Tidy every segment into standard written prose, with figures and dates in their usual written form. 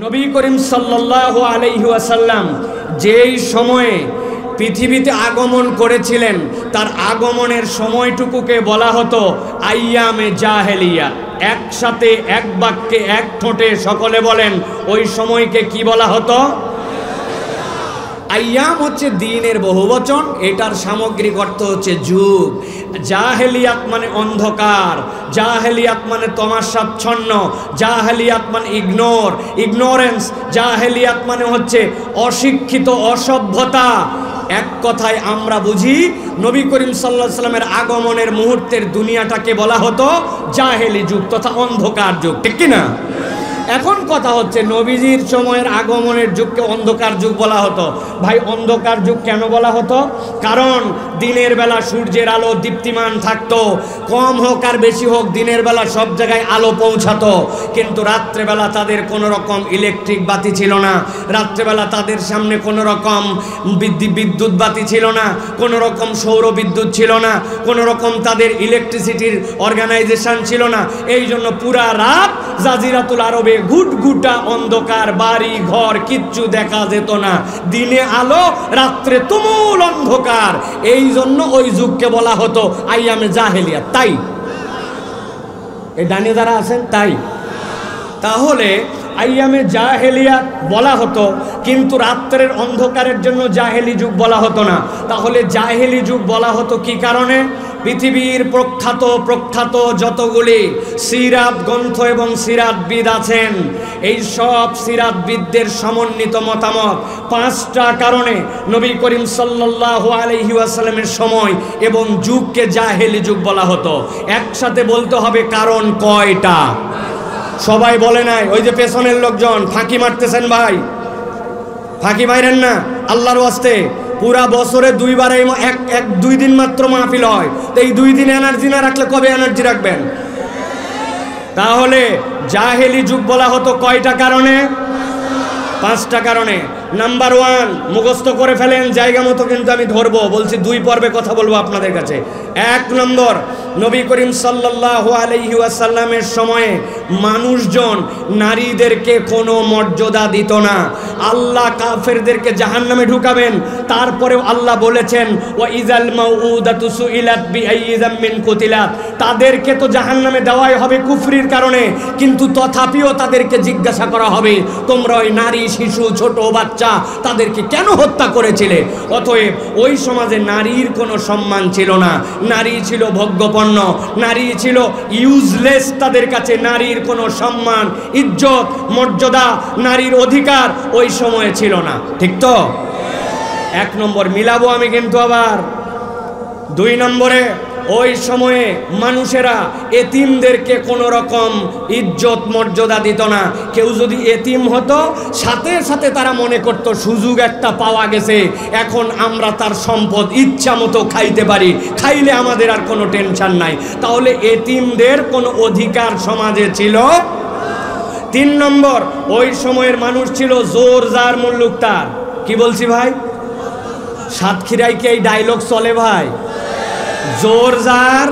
নবী করিম সাল্লাল্লাহু আলাইহি ওয়াসাল্লাম যেই সময়ে পৃথিবীতে আগমন করেছিলেন তার আগমনের সময়টুকুকে বলা হতো আইয়ামে জাহেলিয়া। একসাথে এক বাক্যে এক ঠোঁটে সকলে বলেন ওই সময়কে কি বলা হতো? আইয়াম হচ্ছে দিনের বহুবচন, এটার সামগ্রিক অর্থ হচ্ছে যুগ। জাহেলিয়াত মানে অন্ধকার, জাহেলিয়াত মানে তমাশাচ্ছন্ন, জাহেলিয়াত মানে ইগনোরেন্স, জাহেলিয়াত মানে হচ্ছে অশিক্ষিত, অসভ্যতা। এক কথায় আমরা বুঝি নবী করিম সাল্লাল্লাহু আলাইহি ওয়াসাল্লামের আগমনের মুহূর্তের দুনিয়াটাকে বলা হতো জাহেলি যুগ তথা অন্ধকার যুগ, ঠিক কি না? এখন কথা হচ্ছে নবীজির সময়ের আগমনের যুগকে অন্ধকার যুগ বলা হতো। ভাই, অন্ধকার যুগ কেন বলা হতো? কারণ দিনের বেলা সূর্যের আলো দীপ্তিমান থাকতো, কম হোক আর বেশি হোক দিনের বেলা সব জায়গায় আলো পৌঁছাতো। কিন্তু রাত্রেবেলা তাদের কোনো রকম ইলেকট্রিক বাতি ছিল না, রাত্রেবেলা তাদের সামনে কোনো রকম বিদ্যুৎ বাতি ছিল না, কোনো রকম সৌর বিদ্যুৎ ছিল না, কোনো রকম তাদের ইলেকট্রিসিটির অর্গানাইজেশন ছিল না। এই জন্য পুরা রাত জাজিরাতুল আরবে ঘুটঘুটা অন্ধকার, বাড়ি ঘর কিচ্ছু দেখা যেত না। দিনে আলো, রাত্রে তুমুল অন্ধকার। এই জন্য ওই যুগকে বলা হতো আইয়ামে জাহেলিয়া। তাই এই ডানে যারা আছেন তাই তাহলে আইয়ামে জাহেলিয়া বলা হতো, কিন্তু রাত্রের অন্ধকারের জন্য জাহেলি যুগ বলা হতো না। তাহলে জাহেলি যুগ বলা হতো কি কারণে? পৃথিবীর প্রখ্যাত যতগুলি সিরাত গ্রন্থ এবং সিরাতবিদ আছেন, এই সব সিরাতবিদদের সমন্বিত মতামত 5টা কারণে নবী করিম সাল্লাল্লাহু আলাইহি ওয়াসাল্লামের সময় এবং যুগকে জাহেলি যুগ বলা হতো। একসাথে বলতে হবে কারণ কয়টা? সবাই বলে নাই। ওই যে পেছনের লোকজন ফাঁকি মারতেছেন, ভাই ফাঁকি মাইরেন না আল্লাহর ওয়াস্তে। পুরা বছরে 2 বার এক 2 দিন মাত্র মাহফিল হয়, তো এই 2 দিন এনার্জি না রাখলে কবে এনার্জি রাখবেন? তাহলে জাহেলি যুগ বলা হতো কয়টা কারণে? 5টা কারণে। নাম্বার 1 মুখস্থ করে ফেলেন জায়গা মতো, কিন্তু আমি ধরবো, বলছি 2 পর্বে কথা বলবো আপনাদের কাছে। 1 নম্বর, নবী করিম সাল্লাল্লাহু আলাইহি ওয়াসাল্লামের সময়ে মানুষজন নারীদেরকে কোনো মর্যাদা দিত না। আল্লাহ কাফেরদেরকে জাহান্নামে ঢুকাবেন, তারপরেও আল্লাহ বলেছেন ওয়া ইজাল মাউউদাতু সুইলাত বিআইয়ি যামমিন কুতিলাত, তাদেরকে তো জাহান্নামে দেওয়াই হবে কুফরির কারণে, কিন্তু তথাপিও তাদেরকে জিজ্ঞাসা করা হবে তোমরা ওই নারী, শিশু, ছোট বাচ্চা তাদেরকে কেন হত্যা করেছিলে? অতএব ওই সমাজে নারীর কোনো সম্মান ছিল না, নারী ছিল ভোগ্যপণ্য, নারী ছিল ইউজলেস। তাদের কাছে নারীর কোনো সম্মান, ইজ্জত, মর্যাদা, নারীর অধিকার ওই সময়ে ছিল না, ঠিক তো? 1 নম্বর মিলাবো আমি কিন্তু আবার। 2 নম্বরে, ওই সময়ে মানুষেরা এতিমদেরকে কোনো রকম ইজ্জত মর্যাদা দিত না। কেউ যদি এতিম হতো সাথে সাথে তারা মনে করত সুযোগ একটা পাওয়া গেছে, এখন আমরা তার সম্পদ ইচ্ছা মতো খাইতে পারি, খাইলে আমাদের আর কোনো টেনশন নাই। তাহলে এতিমদের কোনো অধিকার সমাজে ছিল। 3 নম্বর, ওই সময়ের মানুষ ছিল জোর জার মুল্লুকতার। কি বলছি ভাই? সাতক্ষীরায় কি এই ডায়লগ চলে ভাই? জোর জার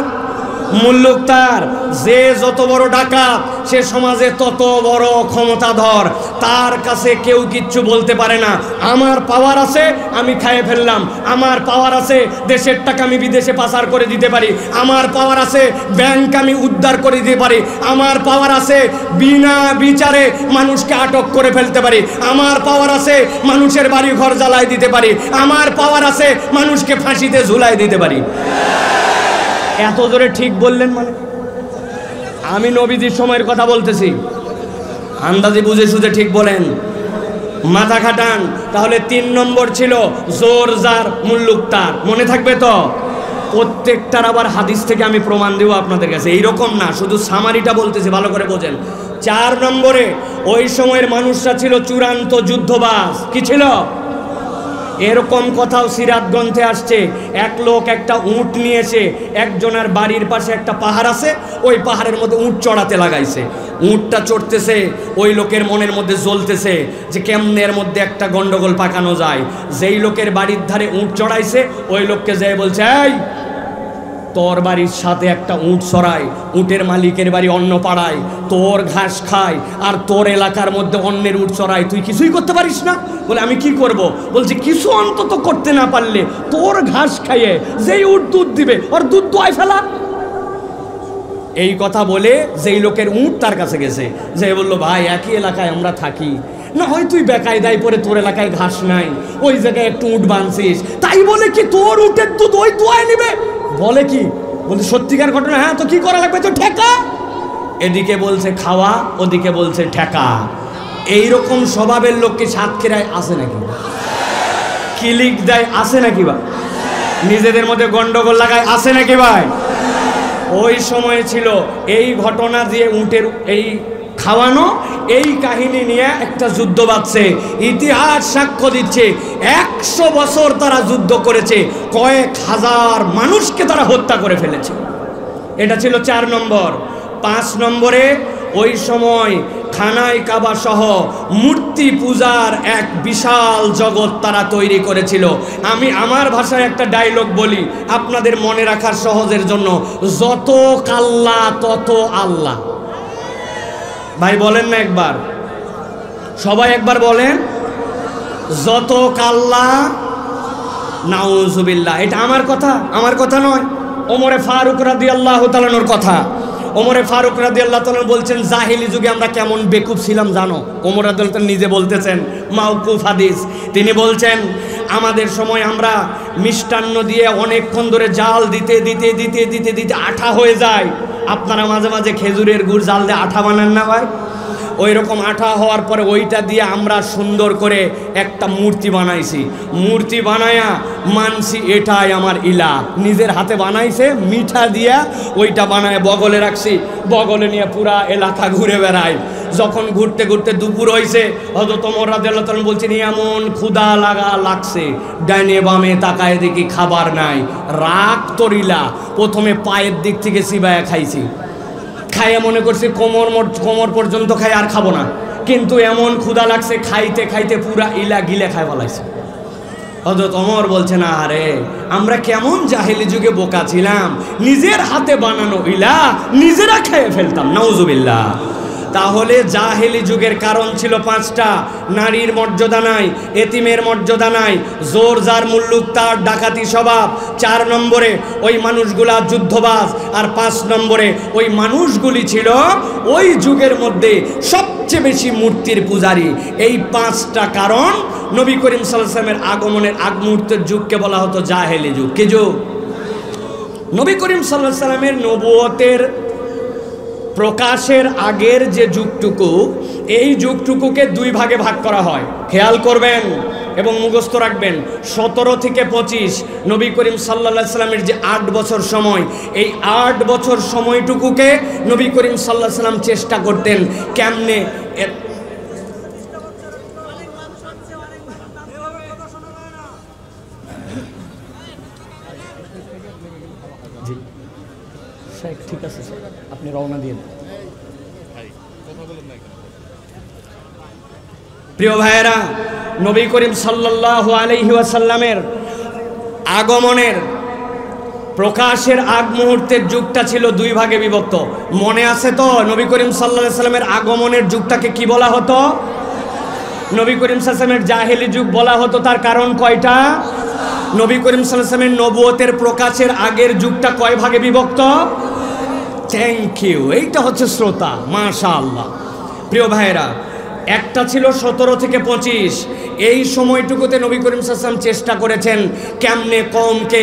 মুল্লুকতার, যে যত বড় ডাকাত সে সমাজে তত বড় ক্ষমতাধর, তার কাছে কেউ কিচ্ছু বলতে পারে না। আমার পাওয়ার আছে, আমি খাইয়ে ফেললাম। আমার পাওয়ার আছে, দেশের টাকা আমি বিদেশে পাচার করে দিতে পারি। আমার পাওয়ার আছে, ব্যাংক আমি উদ্ধার করে দিতে পারি। আমার পাওয়ার আছে, বিনা বিচারে মানুষকে আটক করে ফেলতে পারি। আমার পাওয়ার আছে, মানুষের বাড়ি ঘর জ্বালায় দিতে পারি। আমার পাওয়ার আছে, মানুষকে ফাঁসিতে ঝুলাই দিতে পারি। এত জোরে ঠিক বললেন মানে? আমি নবীজির সময়ের কথা বলতেছি, আন্দাজে বুঝে সুঝে ঠিক বলেন, মাথা খাটান। তাহলে 3 নম্বর ছিল জোর জার মুল্লুকতার, মনে থাকবে তো? প্রত্যেকটার আবার হাদিস থেকে আমি প্রমাণ দেব আপনাদের কাছে, এইরকম না, শুধু সামারিটা বলতেছি, ভালো করে বোঝেন। 4 নম্বরে, ওই সময়ের মানুষরা ছিল চূড়ান্ত যুদ্ধবাজ। কি ছিল? এরকম কথাও সিরাত গ্রন্থে আসছে। এক লোক একটা উট নিয়েছে, একজনের বাড়ির পাশে একটা পাহাড় আছে, ওই পাহাড়ের মধ্যে উট চড়াতে লাগাইছে। উটটা চড়তেছে, ওই লোকের মনের মধ্যে জ্বলতেছে যে কেমনে এর মধ্যে একটা গন্ডগোল পাকানো যায়। যেই লোকের বাড়ির ধারে উট চড়াইছে ওই লোককে যেয়ে বলছে, এই তোর বাড়ির সাথে একটা উট চড়ায়, উটের মালিকের বাড়ি অন্য পাড়ায়, তোর ঘাস খায় আর তোর এলাকার মধ্যে অন্যের উট চড়ায়, তুই কিছুই করতে পারিস না? বলে আমি কি করব? বলছে কিছু অন্তত করতে না পারলে তোর ঘাস খাইয়ে যেই উট দুধ দিবে ওর দুধ দোয়ায় ফেলা। এই কথা বলে যেই লোকের উট তার কাছে গেছে, যে বললো ভাই একই এলাকায় আমরা থাকি, না হয় তুই বেকায়দায় পরে তোর এলাকায় ঘাস নাই, ওই জায়গায় একটু উট বাঁধছিস, তাই বলে কি তোর উটের দুধ ওই দোয়ায় নিবে? বলে কি? বলছে সত্যিকার ঘটনা। হ্যাঁ, তো কি করা লাগবে? তো ঠেকা। এদিকে বলছে খাওয়া, ওদিকে বলছে ঠেকা। এইরকম স্বভাবের লোক কি সাতক্ষীরায় আছে নাকি? কিলিক দেয় আছে নাকি? বা নিজেদের মধ্যে গন্ডগোল লাগায় আছে নাকি ভাই? ওই সময় ছিল এই ঘটনা দিয়ে উটের এই খাওয়ানো, এই কাহিনী নিয়ে একটা যুদ্ধ বাঁধছে। ইতিহাস সাক্ষ্য দিচ্ছে 100 বছর তারা যুদ্ধ করেছে, কয়েক হাজার মানুষকে তারা হত্যা করে ফেলেছে। এটা ছিল 4 নম্বর। 5 নম্বরে ওই সময় খানায় কাবা সহ মূর্তি পূজার এক বিশাল জগৎ তারা তৈরি করেছিল। আমি আমার ভাষায় একটা ডায়লগ বলি আপনাদের মনে রাখার সহজের জন্য, যত কাল্লা তত আল্লাহ। ভাই বলেন না একবার, সবাই একবার বলেন, যত কাল্লা। নাউজুবিল্লাহ। এটা আমার কথা, আমার কথা নয়, ওমরে ফারুক রাদিয়াল্লাহু তাআলার কথা। ওমরে ফারুক রাদিয়াল্লাহু তাআলা বলছেন জাহেলি যুগে আমরা কেমন বেকুব ছিলাম জানো? ওমর রাদিয়াল্লাহু তাআলা নিজে বলতেছেন, মাওকুফ হাদিস। তিনি বলছেন আমাদের সময় আমরা মিষ্টান্ন দিয়ে অনেকক্ষণ ধরে জাল দিতে দিতে দিতে দিতে দিতে আঠা হয়ে যায়। আপনারা মাঝে মাঝে খেজুরের গুড় জাল দিয়ে আঠা বানান না ভাই? ওই রকম আঠা হওয়ার পরে ওইটা দিয়ে আমরা সুন্দর করে একটা মূর্তি বানাইছি। মূর্তি বানায়া মানছি এটাই আমার ইলা। নিজের হাতে বানাইছে, মিঠা দিয়া ওইটা বানায় বগলে রাখছি, বগলে নিয়ে পুরা এলাকা ঘুরে বেড়াই। যখন ঘুরতে ঘুরতে দুপুর হয়েছে, হযরত ওমর রাদিয়াল্লাহু তাআলা বলছেন এমন ক্ষুধা লাগছে, ডাইনে বামে তাকায় দেখি খাবার নাই। রাগ তরিলা প্রথমে পায়ের দিক থেকে চিবায়া খাইছি, খাইয়ে মনে করছি কোমর পর্যন্ত খাই, আর খাবো না। কিন্তু এমন ক্ষুধা লাগছে, খাইতে খাইতে পুরা ইলা গিলে খাই ফেলাইছে। হযরত ওমর বলছে না আরে আমরা কেমন জাহেলি যুগে বোকা ছিলাম, নিজের হাতে বানানো ইলা নিজেরা খেয়ে ফেলতাম। নাউজুবিল্লাহ। তাহলে জাহেলি যুগের কারণ ছিল 5টা। নারীর মর্যাদা নাই, এতিমের মর্যাদা নাই, জোর যার মুল্লুক তার, ডাকাতি স্বভাব। 4 নম্বরে ওই মানুষগুলা যুদ্ধবাজ। আর 5 নম্বরে ওই মানুষগুলি ছিল ওই যুগের মধ্যে সবচেয়ে বেশি মূর্তির পূজারী। এই 5টা কারণ নবী করিম সাল্লাল্লাহু আলাইহি ওয়াসাল্লামের আগমনের আগ মুহূর্তের যুগকে বলা হতো জাহেলি যুগ। কি যুগ? নবী করিম সাল্লাল্লাহু আলাইহি ওয়াসাল্লামের নবুয়তের প্রকাশের আগের যে যুগটুকু, এই যুগটুকুকে 2 ভাগে ভাগ করা হয়। খেয়াল করবেন এবং মুখস্থ রাখবেন। 17 থেকে 25 নবী করিম সাল্লাল্লাহু আলাইহি ওয়াসাল্লামের যে 8 বছর সময়, এই 8 বছর সময়টুকুকে নবী করিম সাল্লাল্লাহু আলাইহি ওয়াসাল্লাম চেষ্টা করতেন কেমনে ঠিক আছে স্যার, আপনি রওনা দিয়ে দেন। প্রিয় ভাইয়েরা, নবী করিম সাল্লাল্লাহু আলাইহি ওয়াসাল্লামের আগমনের প্রকাশের আগ মুহূর্তের যুগটা ছিল 2 ভাগে বিভক্ত। মনে আছে তো নবী করিম সাল্লাল্লাহু আলাইহি ওয়াসাল্লামের আগমনের যুগটাকে কি বলা হতো? নবী করিম সাল্লাল্লাহু আলাইহি ওয়াসাল্লামের জাহেলি যুগ বলা হতো। তার কারণ কয়টা? নবী করিম সাল্লাল্লাহু আলাইহি ওয়াসাল্লামের নবুয়তের প্রকাশের আগের যুগটা কয় ভাগে বিভক্ত? থ্যাংক ইউ, এইটা হচ্ছে শ্রোতা। মাশাআল্লাহ। প্রিয় ভাইয়েরা, একটা ছিল 17 থেকে 25। এই সময়টুকুতে নবী করিম সাল্লাল্লাহু আলাইহি ওয়াসাল্লাম চেষ্টা করেছেন কেমনে কওমকে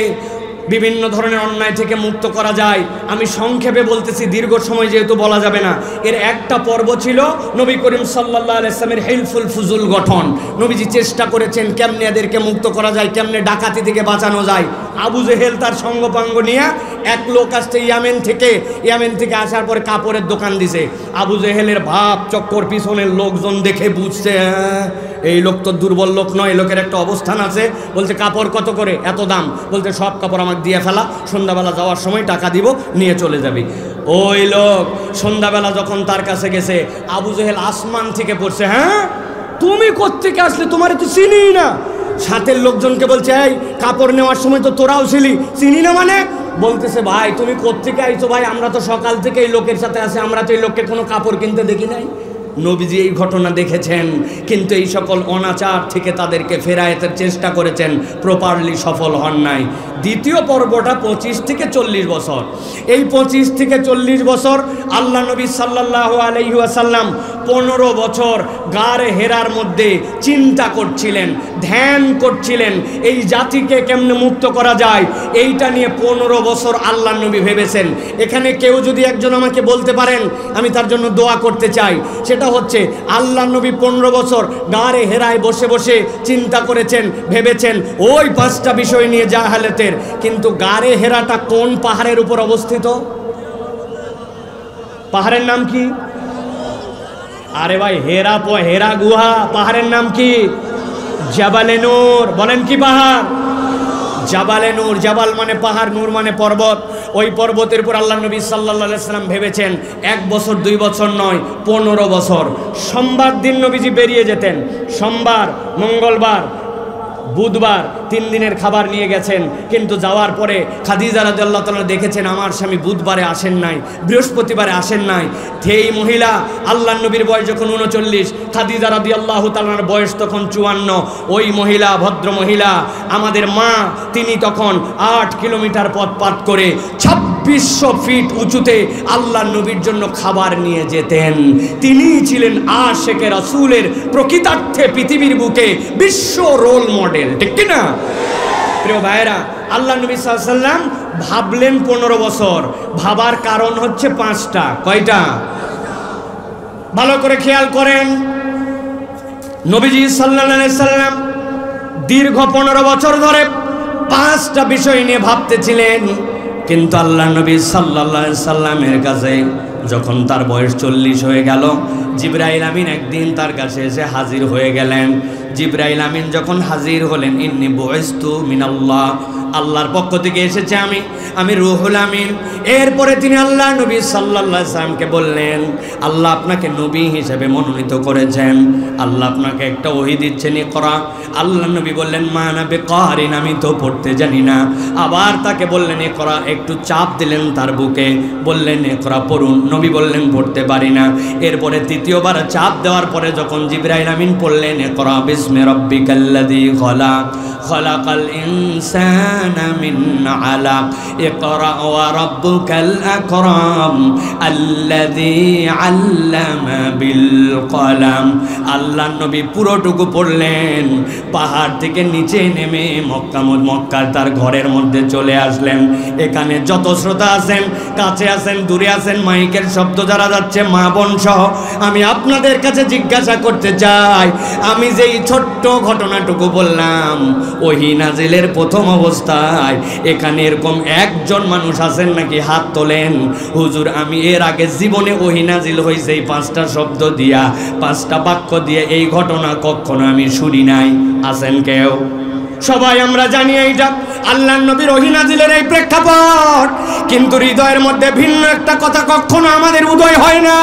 বিভিন্ন ধরনের অন্যায় থেকে মুক্ত করা যায়। আমি সংক্ষেপে বলতেছি, দীর্ঘ সময় যেহেতু বলা যাবে না। এর একটা পর্ব ছিল নবী করিম সাল্লাল্লাহু আলাইহি ওয়াসাল্লামের হিলফুল ফুজুল গঠন। নবীজি চেষ্টা করেছেন কেমনে এদেরকে মুক্ত করা যায়, কেমনে ডাকাতি থেকে বাঁচানো যায়। আবু জেহেল তার সঙ্গপাঙ্গ নিয়ে এক লোক আসছে ইয়ামেন থেকে আসার পরে কাপড়ের দোকান দিছে। আবু জেহেলের ভাব চক্কর পিছনের লোকজন দেখে বুঝছে এই লোক তো দুর্বল লোক নয়, এই লোকের একটা অবস্থান আছে। বলছে কাপড় কত করে? এত দাম। বলতে সব কাপড় আমাকে দিয়ে ফেলা, সন্ধ্যাবেলা যাওয়ার সময় টাকা দিব, নিয়ে চলে যাবি। ওই লোক সন্ধ্যাবেলা যখন তার কাছে গেছে, আবু জেহেল আসমান থেকে পড়ছে, হ্যাঁ তুমি কোত্থেকে আসলে, তোমার তো চিনি না। সাথের লোকজনকে বলছে এই কাপড় নেওয়ার সময় তো তোরাও ছিলি, চিনি না মানে বলতেছে ভাই তুমি কোত্থেকে আইছো ভাই, আমরা তো সকাল থেকে এই লোকের সাথে আছি, আমরা তো এই লোককে কোনো কাপড় কিনতে দেখি নাই। নবীজি এই ঘটনা দেখেছেন, কিন্তু এই সকল অনাচার থেকে তাদেরকে ফেরায়েতের চেষ্টা করেছেন, প্রপারলি সফল হন নাই। দ্বিতীয় পর্বটা 25 থেকে 40 বছর। এই 25 থেকে 40 বছর আল্লাহ নবী সাল্লাল্লাহু আলাইহি ওয়াসাল্লাম 15 বছর গারে হেরার মধ্যে চিন্তা করছিলেন, ধ্যান করছিলেন, এই জাতিকে কেমনে মুক্ত করা যায় এইটা নিয়ে 15 বছর আল্লাহ নবী ভেবেছেন। এখানে কেউ যদি একজন আমাকে বলতে পারেন, আমি তার জন্য দোয়া করতে চাই। সেটা হচ্ছে আল্লাহ নবী 15 বছর গারে হেরায় বসে বসে চিন্তা করেছেন, ভেবেছেন ওই 5টা বিষয় নিয়ে জাহালাতের। কিন্তু গারে হেরাটা কোন পাহাড়ের উপর অবস্থিত? পাহাড়ের নাম কি? আরে ভাই হেরা গুহা, পাহাড়ের নাম কি? জাবালে নূর। বলেন কি পাহাড়? জাবালে নূর। জাবাল মানে পাহাড়, নূর মানে পর্বত। ওই পর্বতের উপর আল্লাহ নবী সাল্লাল্লাহু আলাইহি সাল্লাম ভেবেছেন 1 বছর 2 বছর নয়, 15 বছর। সোমবার দিন নবীজি বেরিয়ে যেতেন, সোমবার, মঙ্গলবার, বুধবার 3 দিনের খাবার নিয়ে গেছেন। কিন্তু যাওয়ার পরে খাদিজা রাদিয়াল্লাহু তাআলা দেখেছেন আমার স্বামী বুধবারে আসেন নাই, বৃহস্পতিবারে আসেন নাই। এই মহিলা, আল্লাহ নবীর বয়স যখন 39, খাদিজা রাদিয়াল্লাহু তাআলার বয়স তখন 54। ওই মহিলা, ভদ্র মহিলা, আমাদের মা, তিনি তখন 8 কিলোমিটার পথ পাত করে 2600 ফিট উঁচুতে আল্লাহ নবীর জন্য খাবার নিয়ে যেতেন। তিনি ছিলেন আশেকে রাসূলের প্রকৃতার্থে পৃথিবীর বুকে বিশ্ব রোল মডেল, ঠিক কি না? প্রিয় ভাইরা, আল্লাহ নবী সাল্লাল্লাহু আলাইহি ওয়াসাল্লাম ভাবলেন 15 বছর। ভাবার কারণ হচ্ছে 5টা। কয়টা? ভালো করে খেয়াল করেন। নবীজি সাল্লাল্লাহু আলাইহি ওয়াসাল্লাম দীর্ঘ 15 বছর ধরে 5টা বিষয় নিয়ে ভাবতেছিলেন। কিন্তু আল্লাহ নবী সাল্লাল্লাহু আলাইহি ওয়াসাল্লামের কাছে যখন তার বয়স 40 হয়ে গেল, জিবরাইল আমিন একদিন তার কাছে এসে হাজির হয়ে গেলেন। জিবরাইল আমিন যখন হাজির হলেন, ইন্নী বুইস্তু মিনাল্লাহ, আল্লাহর পক্ষ থেকে এসেছে আমি রুহুল আমিন। এরপরে তিনি আল্লাহ নবী সাল্লাল্লাহু আলাইহি ওয়াসাল্লামকে বললেন, আল্লাহ আপনাকে নবী হিসেবে মনোনীত করেছেন, আল্লাহ আপনাকে একটা ওহী দিচ্ছেন, ইকরা। আল্লাহ নবী বললেন, মা আনা বিকারিন, আমি তো পড়তে জানি না। আবার তাকে বললেন ইকরা, একটু চাপ দিলেন তার বুকে, বললেন ইকরা, পড়ুন। নবী বললেন পড়তে পারি না। এরপরে তৃতীয়বার চাপ দেওয়ার পরে যখন জিবরাইল আমিন পড়লেন ইকরা বিসমি রাব্বিকাল্লাযী খলাক, খলাকাল ইনসানা মিন আলাক, ইকরা ওয়া রাব্বুকাল আকরাম আল্লাযী আল্লামা বিল কলাম। আল্লাহ নবী পুরোটুকু পড়লেন, পাহাড় থেকে নিচে নেমে মক্কার তার ঘরের মধ্যে চলে আসলেন। এখানে যত শ্রোতা আছেন, কাছে আছেন, দূরে আছেন, মাইকের শব্দ যারা যাচ্ছে, মা বোন সহ, আমি আপনাদের কাছে জিজ্ঞাসা করতে চাই, আমি যেই ছোট্ট ঘটনাটুকু বললাম ওহী নাজিলের প্রথম অবস্থায়, এখানে এরকম একজন মানুষ আছেন নাকি? হাত তোলেন। হুজুর, আমি এর আগে জীবনে ওহী নাজিল হয়েছে এই 5টা শব্দ দিয়া, 5টা বাক্য দিয়ে, এই ঘটনা কখনো আমি শুনি নাই। আছেন কেউ? সবাই আমরা জানি এইটা আল্লাহর নবীর ওহী নাজিলের এই প্রেক্ষাপট, কিন্তু হৃদয়ের মধ্যে ভিন্ন একটা কথা কখনো আমাদের উদয় হয় না।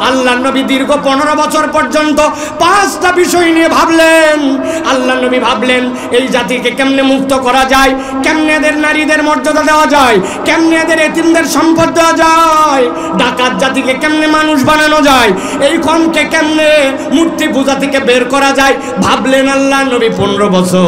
আল্লাহর নবী দীর্ঘ 15 বছর পর্যন্ত 5টা বিষয় নিয়ে ভাবলেন। আল্লাহর নবী ভাবলেন এই জাতিকে কেমনে মুক্ত করা যায়, কেমনে এদের নারীদের মর্যাদা দেওয়া যায়, কেমনে এদের এতিমদের সম্পদ দেওয়া যায়, ডাকাত জাতিকে কেমনে মানুষ বানানো যায়, এই কমকে কেমনে মূর্তি পূজা থেকে বের করা যায়। ভাবলেন আল্লাহর নবী 15 বছর।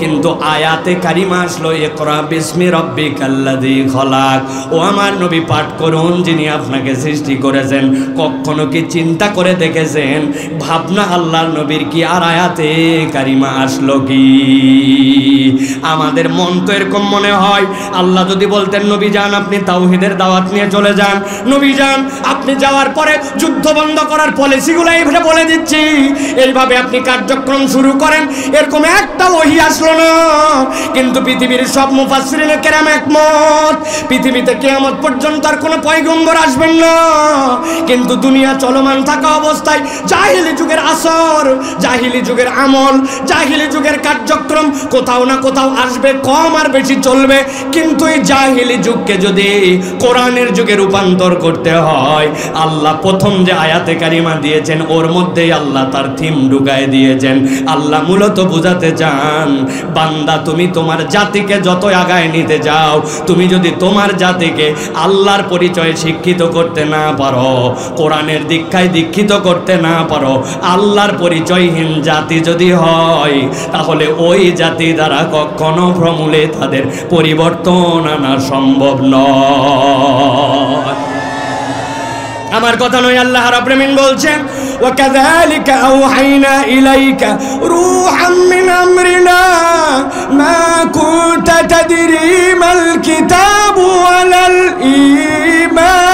কিন্তু আয়াতে কারিমা আসলো, ইকরা বিসমি রাব্বিকাল্লাযী খলাক। ও আমার নবী, পাঠ করুন যিনি আপনাকে সৃষ্টি করেছেন। কখনো কি চিন্তা করে দেখেছেন ভাবনা আল্লাহর নবীর কি আর আয়াতে কারিমা আসলো কি? আমাদের মন তো এরকম মনে হয়, আল্লাহ যদি বলতেন নবী যান আপনি তাওহীদের দাওয়াত নিয়ে চলে যান, নবী যান আপনি যাওয়ার পরে যুদ্ধ বন্ধ করার পলিসিগুলো এইভাবে বলে দিচ্ছি, এইভাবে আপনি কার্যক্রম শুরু করেন, এরকম একটা ওহী আসলো না। কিন্তু পৃথিবীর সব মুফাসসিরিনে কেরাম একমত, পৃথিবীতে কিয়ামত পর্যন্ত আর কোনো পয়গম্বর আসবেন না। কিন্তু দুনিয়া চলমান থাকা অবস্থায় জাহিলি যুগের আসর, জাহিলি যুগের আমল, জাহিলি যুগের কার্যক্রম কোথাও না কোথাও আসবে, কম আর বেশি চলবে। কিন্তু এই জাহিলি যুগকে যদি কোরআনের যুগে রূপান্তর করতে হয়, আল্লাহ প্রথম যে আয়াতে কারিমা দিয়েছেন ওর মধ্যেই আল্লাহ তার থিম ঢুকায় দিয়েছেন। আল্লাহ মূলত বোঝাতে চান, বান্দা তুমি তুমি তোমার জাতিকে যত আগায় নিতে যাও, তুমি যদি তোমার জাতিকে আল্লাহর পরিচয়ে শিক্ষিত করতে না পারো, কোরআনের দীক্ষায় দীক্ষিত করতে না পারো, আল্লাহর পরিচয়হীন জাতি যদি হয়, তাহলে ওই জাতি দ্বারা কখনো সমূলে তাদের পরিবর্তন আনা সম্ভব নয়। আমার কথা নয়, আল্লাহ রাব্বুল আলামিন বলছেন وكذلك أوحينا إليك روحا من أمرنا ما كنت تدري ما الكتاب ولا الإيمان।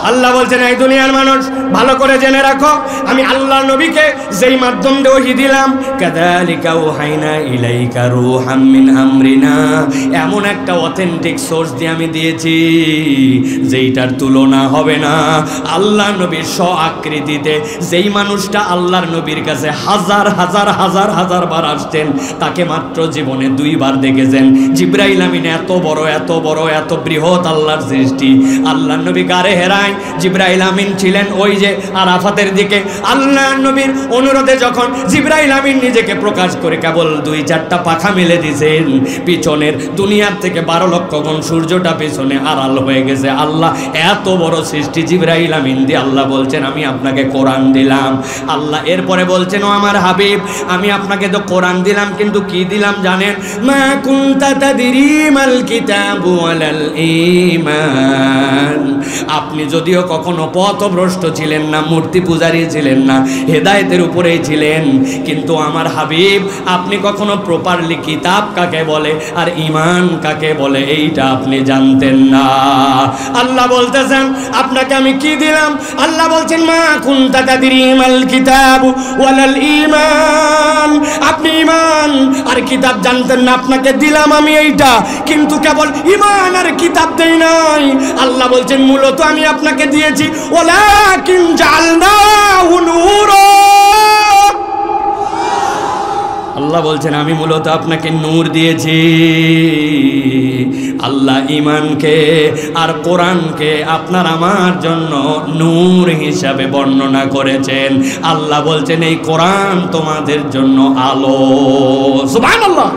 আল্লাহ বলছেন, এই দুনিয়ার মানুষ ভালো করে জেনে রাখো, আমি আল্লাহর নবীকে যেই মাধ্যম দিয়ে ওহী দিলাম, কাযালিকা ওহাইনা ইলাইকা রূহাম মিন আমরিনা, এমন একটা অথেন্টিক সোর্স দিয়ে আমি দিয়েছি যেইটার তুলনা হবে না। আল্লাহর নবীর স্ব আকৃতিতে যেই মানুষটা আল্লাহর নবীর কাছে হাজার হাজার হাজার হাজার বার আসতেন, তাকে মাত্র জীবনে 2 বার দেখেছেন। জিবরাইল আমিন এত বড় এত বড় এত বৃহৎ আল্লাহর সৃষ্টি, আল্লাহর নবী কারে হেরায়? জিবরাইল আমিন ছিলেন ওই যে আরাফাতের দিকে, আল্লাহর নবীর অনুরোধে যখন জিবরাইল আমিন নিজেকে প্রকাশ করে কেবল 2-4টা পাখা মেলে দিয়েছেন, পিছনের দুনিয়ার থেকে 12 লক্ষ গুণ সূর্যটা পিছনে আড়াল হয়ে গেছে। আল্লাহ এত বড় সৃষ্টি জিবরাইল আমিন দিয়ে আল্লাহ বলছেন, আমি আপনাকে কোরআন দিলাম। আল্লাহ এরপরে বলছেন, ও আমার হাবিব, আমি আপনাকে তো কোরআন দিলাম, কিন্তু কি দিলাম জানেন? মা কুনতা তাদরি মাল কিতাবু ওয়ালাল ঈমান। আপনি যদিও কখনো পথভ্রষ্ট ছিলেন না, মূর্তি পূজারী ছিলেন না, হেদায়েতের উপরেই ছিলেন, কিন্তু আমার হাবিব আপনি কখনো প্রপারলি কিতাব কাকে বলে আর ঈমান কাকে বলে এইটা আপনি জানতেন না। আল্লাহ বলতেছেন, আপনাকে আমি কি দিলাম? আল্লাহ বলছেন, মা কুনতা তাদরি মাল কিতাব ওয়ালাল ঈমান। আপনি ঈমান আর কিতাব জানতেন না, আপনাকে দিলাম আমি এইটা, কিন্তু কেবল ঈমান আর কিতাব দেই নাই। আল্লাহ বলছেন, মূলত আমি আপনাকে দিয়েছি ওয়ালাকিন জাআলনাহু নূরা। আল্লাহ বলছেন, আমি মূলত আপনাকে নূর দিয়েছি। আল্লাহ ঈমানকে আর কোরআনকে আপনার আমার জন্য নূর হিসাবে বর্ণনা করেছেন। আল্লাহ বলছেন, এই কোরআন তোমাদের জন্য আলো। সুবহানাল্লাহ।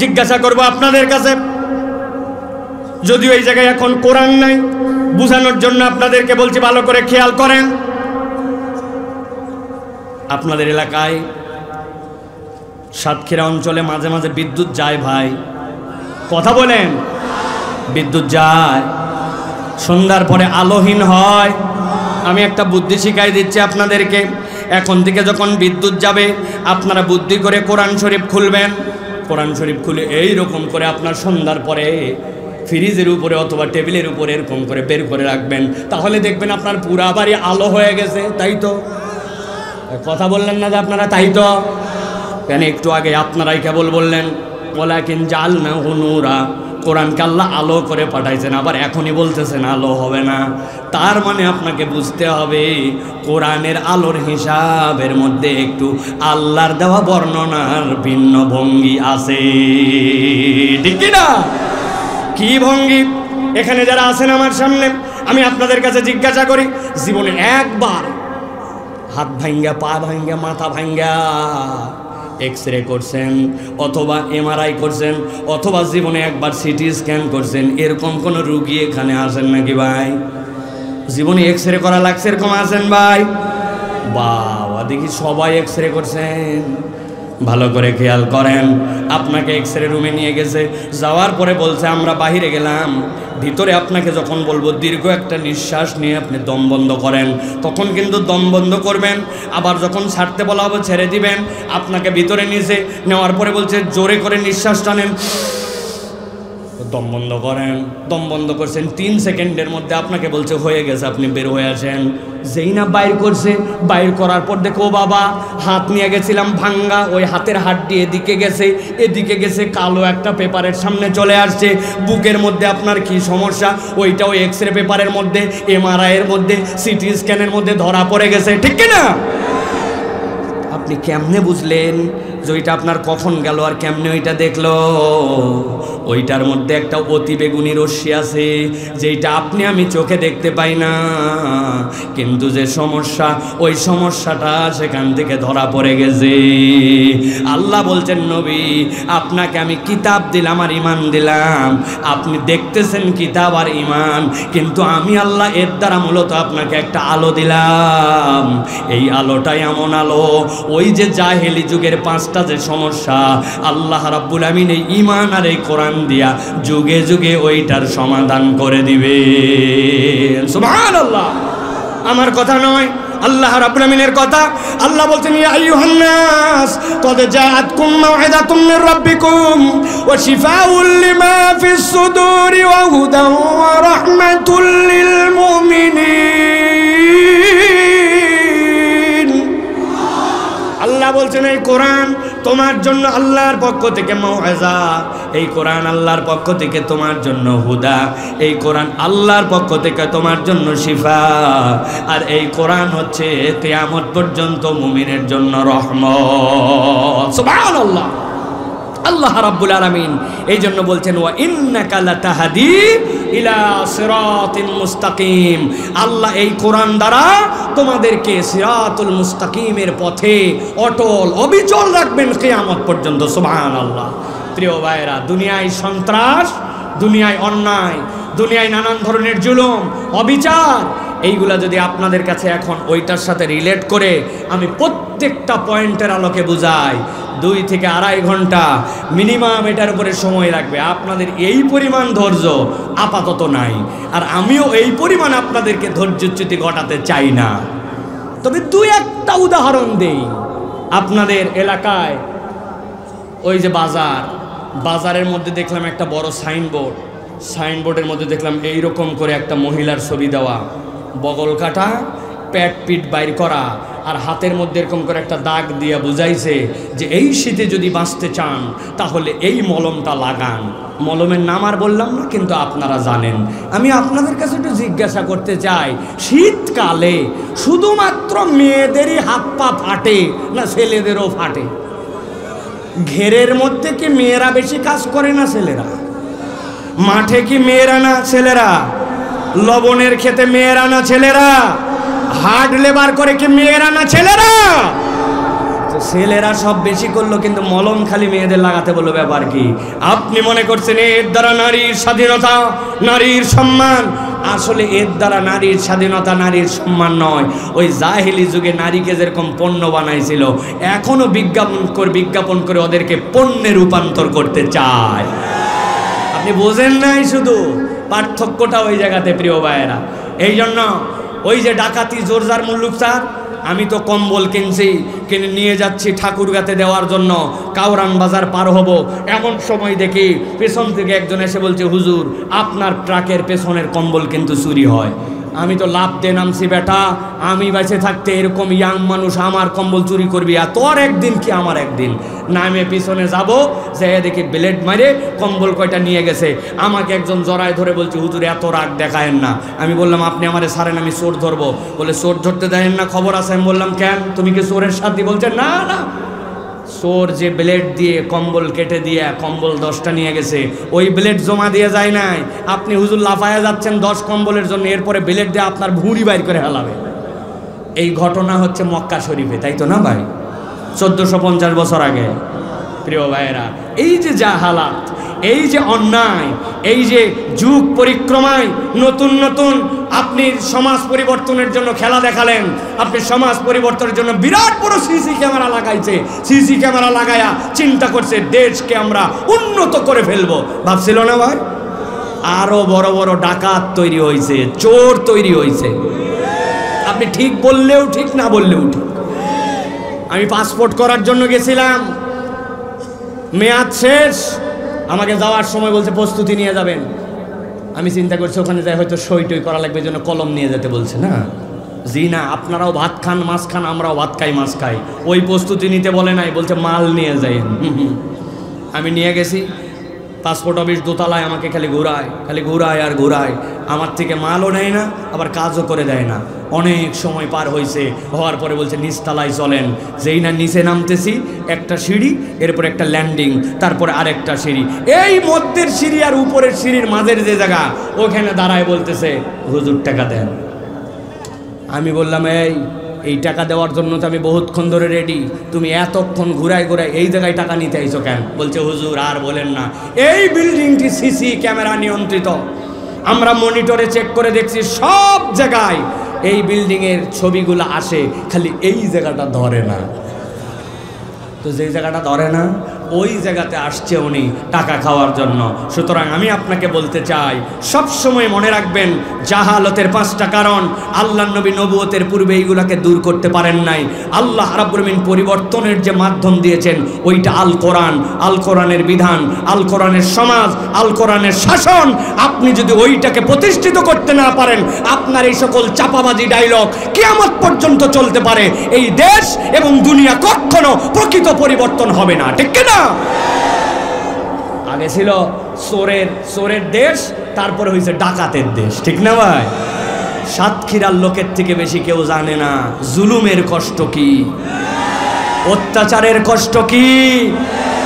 জিজ্ঞাসা করব আপনাদের কাছে, যদিও এই জায়গায় এখন কোরআন নাই, বুঝানোর জন্য আপনাদেরকে বলছি, ভালো করে খেয়াল করেন। আপনাদের এলাকায় সাতক্ষীরা অঞ্চলে মাঝে মাঝে বিদ্যুৎ যায় ভাই, কথা বলেন, বিদ্যুৎ যায়, সন্ধ্যার পরে আলোহীন হয়। আমি একটা বুদ্ধি শিখাই দিচ্ছি আপনাদেরকে, এখন থেকে যখন বিদ্যুৎ যাবে আপনারা বুদ্ধি করে কোরআন শরীফ খুলবেন। কোরআন শরীফ খুলে এই রকম করে আপনার সন্ধ্যার পরে ফ্রিজের উপরে অথবা টেবিলের উপরে এরকম করে বের করে রাখবেন, তাহলে দেখবেন আপনার পুরা বাড়ি আলো হয়ে গেছে। তাই তো কথা বললেন না যে আপনারা? তাই তো কেন একটু আগে আপনারাই কেবল বললেন ওয়ালাকিন জাআলনাহু নূরা, কোরআনকে আল্লাহ আলো করে পাঠাইছেন, আবার এখনই বলতেছেন আলো হবে না। তার মানে আপনাকে বুঝতে হবে কোরআনের আলোর হিসাবের মধ্যে একটু আল্লাহর দেওয়া বর্ণনার ভিন্ন ভঙ্গি আছে, ঠিক কি না? কি ভঙ্গি? এখানে যারা আছেন আমার সামনে, আমি আপনাদের কাছে জিজ্ঞাসা করি, জীবনে একবার হাত ভাঙ্গা, পা ভাঙ্গা, মাথা ভাঙ্গা এক্সরে করছেন অথবা এমআরআই করছেন অথবা জীবনে একবার সিটি স্ক্যান করছেন, এরকম কোনো রুগী এখানে আসেন নাকি ভাই? জীবনে এক্সরে করা লাগছে এরকম আছেন ভাই? বাবা, দেখি সবাই এক্সরে করছেন। ভালো করে খেয়াল করেন, আপনাকে এক্সরে রুমে নিয়ে গেছে, যাওয়ার পরে বলছে আমরা বাহিরে গেলাম, ভিতরে আপনাকে যখন বলবো দীর্ঘ একটা নিঃশ্বাস নিয়ে আপনি দম বন্ধ করেন, তখন কিন্তু দম বন্ধ করবেন। আবার যখন ছাড়তে বলা হবে ছেড়ে দিবেন। আপনাকে ভিতরে নিয়েছে, নেওয়ার পরে বলছে জোরে করে নিঃশ্বাস টানেন, দম বন্ধ করেন। দম বন্ধ করছেন, 3 সেকেন্ডের মধ্যে আপনাকে বলছে হয়ে গেছে, আপনি বের হয়ে আসেন। যেই না বাইর করছে, বাইর করার পর দেখো বাবা, হাত নিয়ে গেছিলাম ভাঙ্গা, ওই হাতের হাড্ডি এদিকে গেছে, এদিকে গেছে, কালো একটা পেপারের সামনে চলে আসছে। বুকের মধ্যে আপনার কি সমস্যা ওইটা ওই এক্সরে পেপারের মধ্যে, এমআরআই এর মধ্যে, সিটি স্ক্যানের মধ্যে ধরা পড়ে গেছে, ঠিক কিনা? আপনি কেমনে বুঝলেন যে ওইটা আপনার কখন গেল আর কেমনে ওইটা দেখলো? ওইটার মধ্যে একটা অতি বেগুনি রশ্মি আছে যেটা আপনি আমি চোখে দেখতে পাই না, কিন্তু যে সমস্যা ওই সমস্যাটা সেখান থেকে ধরা পড়ে গেছে। আল্লাহ বলছেন নবী আপনাকে আমি কিতাব দিলাম আর ঈমান দিলাম, আপনি দেখতেছেন কিতাব আর ঈমান, কিন্তু আমি আল্লাহ এর দ্বারা মূলত আপনাকে একটা আলো দিলাম। এই আলোটাই এমন আলো ওই যে জাহেলি যুগের 5টা যে সমস্যা আল্লাহ রাব্বুল আমিন এই ঈমান আর এই কোরআন দিয়া যুগে যুগে ওইটার সমাধান করে দিবে। সুবহানাল্লাহ, আমার কথা নয়, আল্লাহ রাব্বুল আমিনের কথা। আল্লাহ বলছেন ইয়া আইয়ুহান নাস ক্বাদ জাআতকুম মাউইযাতুম মির রাব্বিকুম ওয়া শিফাউল লিমা ফিস সুদুরি ওয়া হুদান ওয়া রাহমাতুল লিল মুমিনিন। আল্লাহ বলছেন এই কোরআন তোমার জন্য আল্লাহর পক্ষ থেকে মাউইযা, এই কোরআন আল্লাহর পক্ষ থেকে তোমার জন্য হুদা, এই কোরআন আল্লাহর পক্ষ থেকে তোমার জন্য শিফা, আর এই কোরআন হচ্ছে কিয়ামত পর্যন্ত মুমিনের জন্য রহমত। সুবহানাল্লাহ। আল্লাহ রাব্বুল আলামিন এই জন্য বলছেন ওয়া ইন্নাকা লাতাহদি ইলা সিরাতিল মুস্তাকিম। আল্লাহ এই কোরআন দ্বারা তোমাদেরকে সিরাতুল মুস্তাকিমের পথে অটল অবিচল রাখবেন কিয়ামত পর্যন্ত। সুবহানাল্লাহ। প্রিয় ভাইরা, দুনিয়ায় সন্ত্রাস, দুনিয়ায় অন্যায়, দুনিয়ায় নানান ধরনের জুলুম, অবিচার, এইগুলা যদি আপনাদের কাছে এখন ওইটার সাথে রিলেট করে আমি প্রত্যেকটা পয়েন্টের আলোকে বুঝাই, 2 থেকে 2.5 ঘন্টা মিনিমাম এটার উপরে সময় লাগবে। আপনাদের এই পরিমাণ ধৈর্য আপাতত নাই, আর আমিও এই পরিমাণ আপনাদেরকে ধৈর্যচ্যুতি ঘটাতে চাই না। তবে 2-1টা উদাহরণ দেই। আপনাদের এলাকায় ওই যে বাজারের মধ্যে দেখলাম একটা বড় সাইনবোর্ডের মধ্যে দেখলাম এইরকম করে একটা মহিলার ছবি দেওয়া, বগল কাটা, পেট পিঠ বাইর করা, আর হাতের মধ্যে এরকম করে একটা দাগ দিয়ে বুঝাইছে যে এই শীতে যদি বাঁচতে চান তাহলে এই মলমটা লাগান। মলমের নাম আর বললাম না, কিন্তু আপনারা জানেন। আমি আপনাদের কাছে একটু জিজ্ঞাসা করতে চাই, শীতকালে শুধুমাত্র মেয়েদেরই হাত পা ফাটে না ছেলেদেরও ফাটে? ঘেরের মধ্যে কি মেয়েরা বেশি কাজ করে না ছেলেরা? মাঠে কি মেয়েরা না ছেলেরা? লবণের খেতে মেয়েরা না ছেলেরা? হার্ড লেবার করে কি মেয়েরা না ছেলেরা? ছেলেরা সব বেশি করলো, কিন্তু মলম খালি মেয়েদের লাগাতে বললো। ব্যাপার কি? আপনি মনে করছেন এর দ্বারা নারীর স্বাধীনতা, নারীর সম্মান? আসলে এর দ্বারা নারীর স্বাধীনতা, নারীর সম্মান নয়। ওই জাহেলি যুগে নারীকে যেরকম পণ্য বানাইছিল, এখনো বিজ্ঞাপন করে ওদেরকে পণ্যে রূপান্তর করতে চায়। আপনি বোঝেন নাই শুধু, পার্থক্যটা ওই জায়গাতে। প্রিয় ভাইয়েরা, এই জন্য ওই যে ডাকাতি জোরজার মুল্লুক স্যার, আমি তো কম্বল কিনে নিয়ে যাচ্ছি ঠাকুরগাতে দেওয়ার জন্য, কাউরান বাজার পার হব, এমন সময় দেখি পেছন থেকে একজন এসে বলছে হুজুর আপনার ট্রাকের পেছনের কম্বল কিন্তু চুরি হয়। আমি তো লাভ দিয়ে নামছি, বেটা আমি বেঁচে থাকতে এরকম ইয়াং মানুষ আমার কম্বল চুরি করবি, আর তোর একদিন কি আমার একদিন। নামে পিছনে যাব, যে দেখি ব্লেড মারে কম্বল কয়টা নিয়ে গেছে। আমাকে একজন জড়ায় ধরে বলছে হুজুর এত রাগ দেখায়েন না। আমি বললাম আপনি আমারে ছাড়েন, আমি চোর ধরবো। বলে চোর ধরতে দেন না, খবর আছে? আমি বললাম কেন, তুমি কি চোরের সাথে? বলছে না না, চোর যে ব্লেড দিয়ে কম্বল কেটে দিয়ে কম্বল 10টা নিয়ে গেছে, ওই ব্লেড জমা দিয়ে যায় নাই। আপনি হুজুর লাফায়া যাচ্ছেন 10 কম্বলের জন্য, এরপরে ব্লেড দিয়ে আপনার ভুঁড়ি বাইর করে হেলাবে। এই ঘটনা হচ্ছে মক্কা শরীফে, তাই তো না ভাই? 1450 বছর আগে। প্রিয় ভাইয়েরা, এই যে জাহালাত, এই যে অন্যায়, এই যে যুগ পরিক্রমায় নতুন নতুন আপনি সমাজ পরিবর্তনের জন্য খেলা দেখালেন, আপনি সমাজ পরিবর্তনের জন্য বিরাট বড় সিসি ক্যামেরা লাগাইছে। সিসি ক্যামেরা লাগায়া চিন্তা করছে দেশকে আমরা উন্নত করে ফেলবো। ভাবছিল না ভাই? আরো বড় বড় ডাকাত তৈরি হয়েছে, চোর তৈরি হয়েছে। আপনি ঠিক বললেও ঠিক, না বললেও ঠিক। আমি পাসপোর্ট করার জন্য গেছিলাম, মেয়াদ শেষ, আমাকে যাওয়ার সময় বলছে প্রস্তুতি নিয়ে যাবেন। আমি চিন্তা করছি ওখানে যাই হয়তো সই টই করা লাগবে, জন্য কলম নিয়ে যেতে বলছে। না জি না, আপনারাও ভাত খান মাছ খান, আমরাও ভাত খাই মাছ খাই। ওই প্রস্তুতি নিতে বলে নাই, বলছে মাল নিয়ে যাই। আমি নিয়ে গেছি, পাসপোর্ট অফিস দোতলায় আমাকে খালি ঘুরায় আর ঘুরায়, আমার থেকে মালও নেয় না, আবার কাজও করে দেয় না। অনেক সময় পার হয়েছে, হওয়ার পরে বলছে নিচতলায় চলেন। যেই না নিচে নামতেছি, একটা সিঁড়ি, এরপর একটা ল্যান্ডিং, তারপরে আরেকটা সিঁড়ি, এই মধ্যের সিঁড়ি আর উপরের সিঁড়ির মাঝের যে জায়গা, ওখানে দাঁড়ায় বলতেছে হুজুর টাকা দেন। আমি বললাম এই টাকা দেওয়ার জন্য তো আমি বহুতক্ষণ ধরে রেডি, তুমি এতক্ষণ ঘুরায় এই জায়গায় টাকা নিতে আইছো কেন? বলছে হুজুর আর বলেন না, এই বিল্ডিংটি সিসি ক্যামেরা নিয়ন্ত্রিত, আমরা মনিটরে চেক করে দেখছি সব জায়গায় এই বিল্ডিংয়ের ছবিগুলো আসে, খালি এই জায়গাটা ধরে না। তো যেই জায়গাটা ধরে না ওই জায়গাতে আসছে উনি টাকা খাওয়ার জন্য। সুতরাং আমি আপনাকে বলতে চাই, সব সময় মনে রাখবেন জাহালতের 5টা কারণ। আল্লাহ নবী নবুয়তের পূর্বে এইগুলাকে দূর করতে পারেন নাই। আল্লাহ রাব্বুল আমিন পরিবর্তনের যে মাধ্যম দিয়েছেন ওইটা আল কোরআন, আল কোরআনের বিধান, আল কোরআনের সমাজ, আল কোরআনের শাসন। আপনি যদি ওইটাকে প্রতিষ্ঠিত করতে না পারেন, আপনার এই সকল চাপাবাজি ডায়লগ কিয়ামত পর্যন্ত চলতে পারে। এই দেশ এবং দুনিয়া কখনো প্রকৃত পরিবর্তন হবে না, ঠিক না? আগে ছিল চোরের দেশ, তারপরে হয়েছে ডাকাতের দেশ, ঠিক না ভাই? সাতক্ষীরার লোকের থেকে বেশি কেউ জানে না জুলুমের কষ্ট কি, অত্যাচারের কষ্ট কি,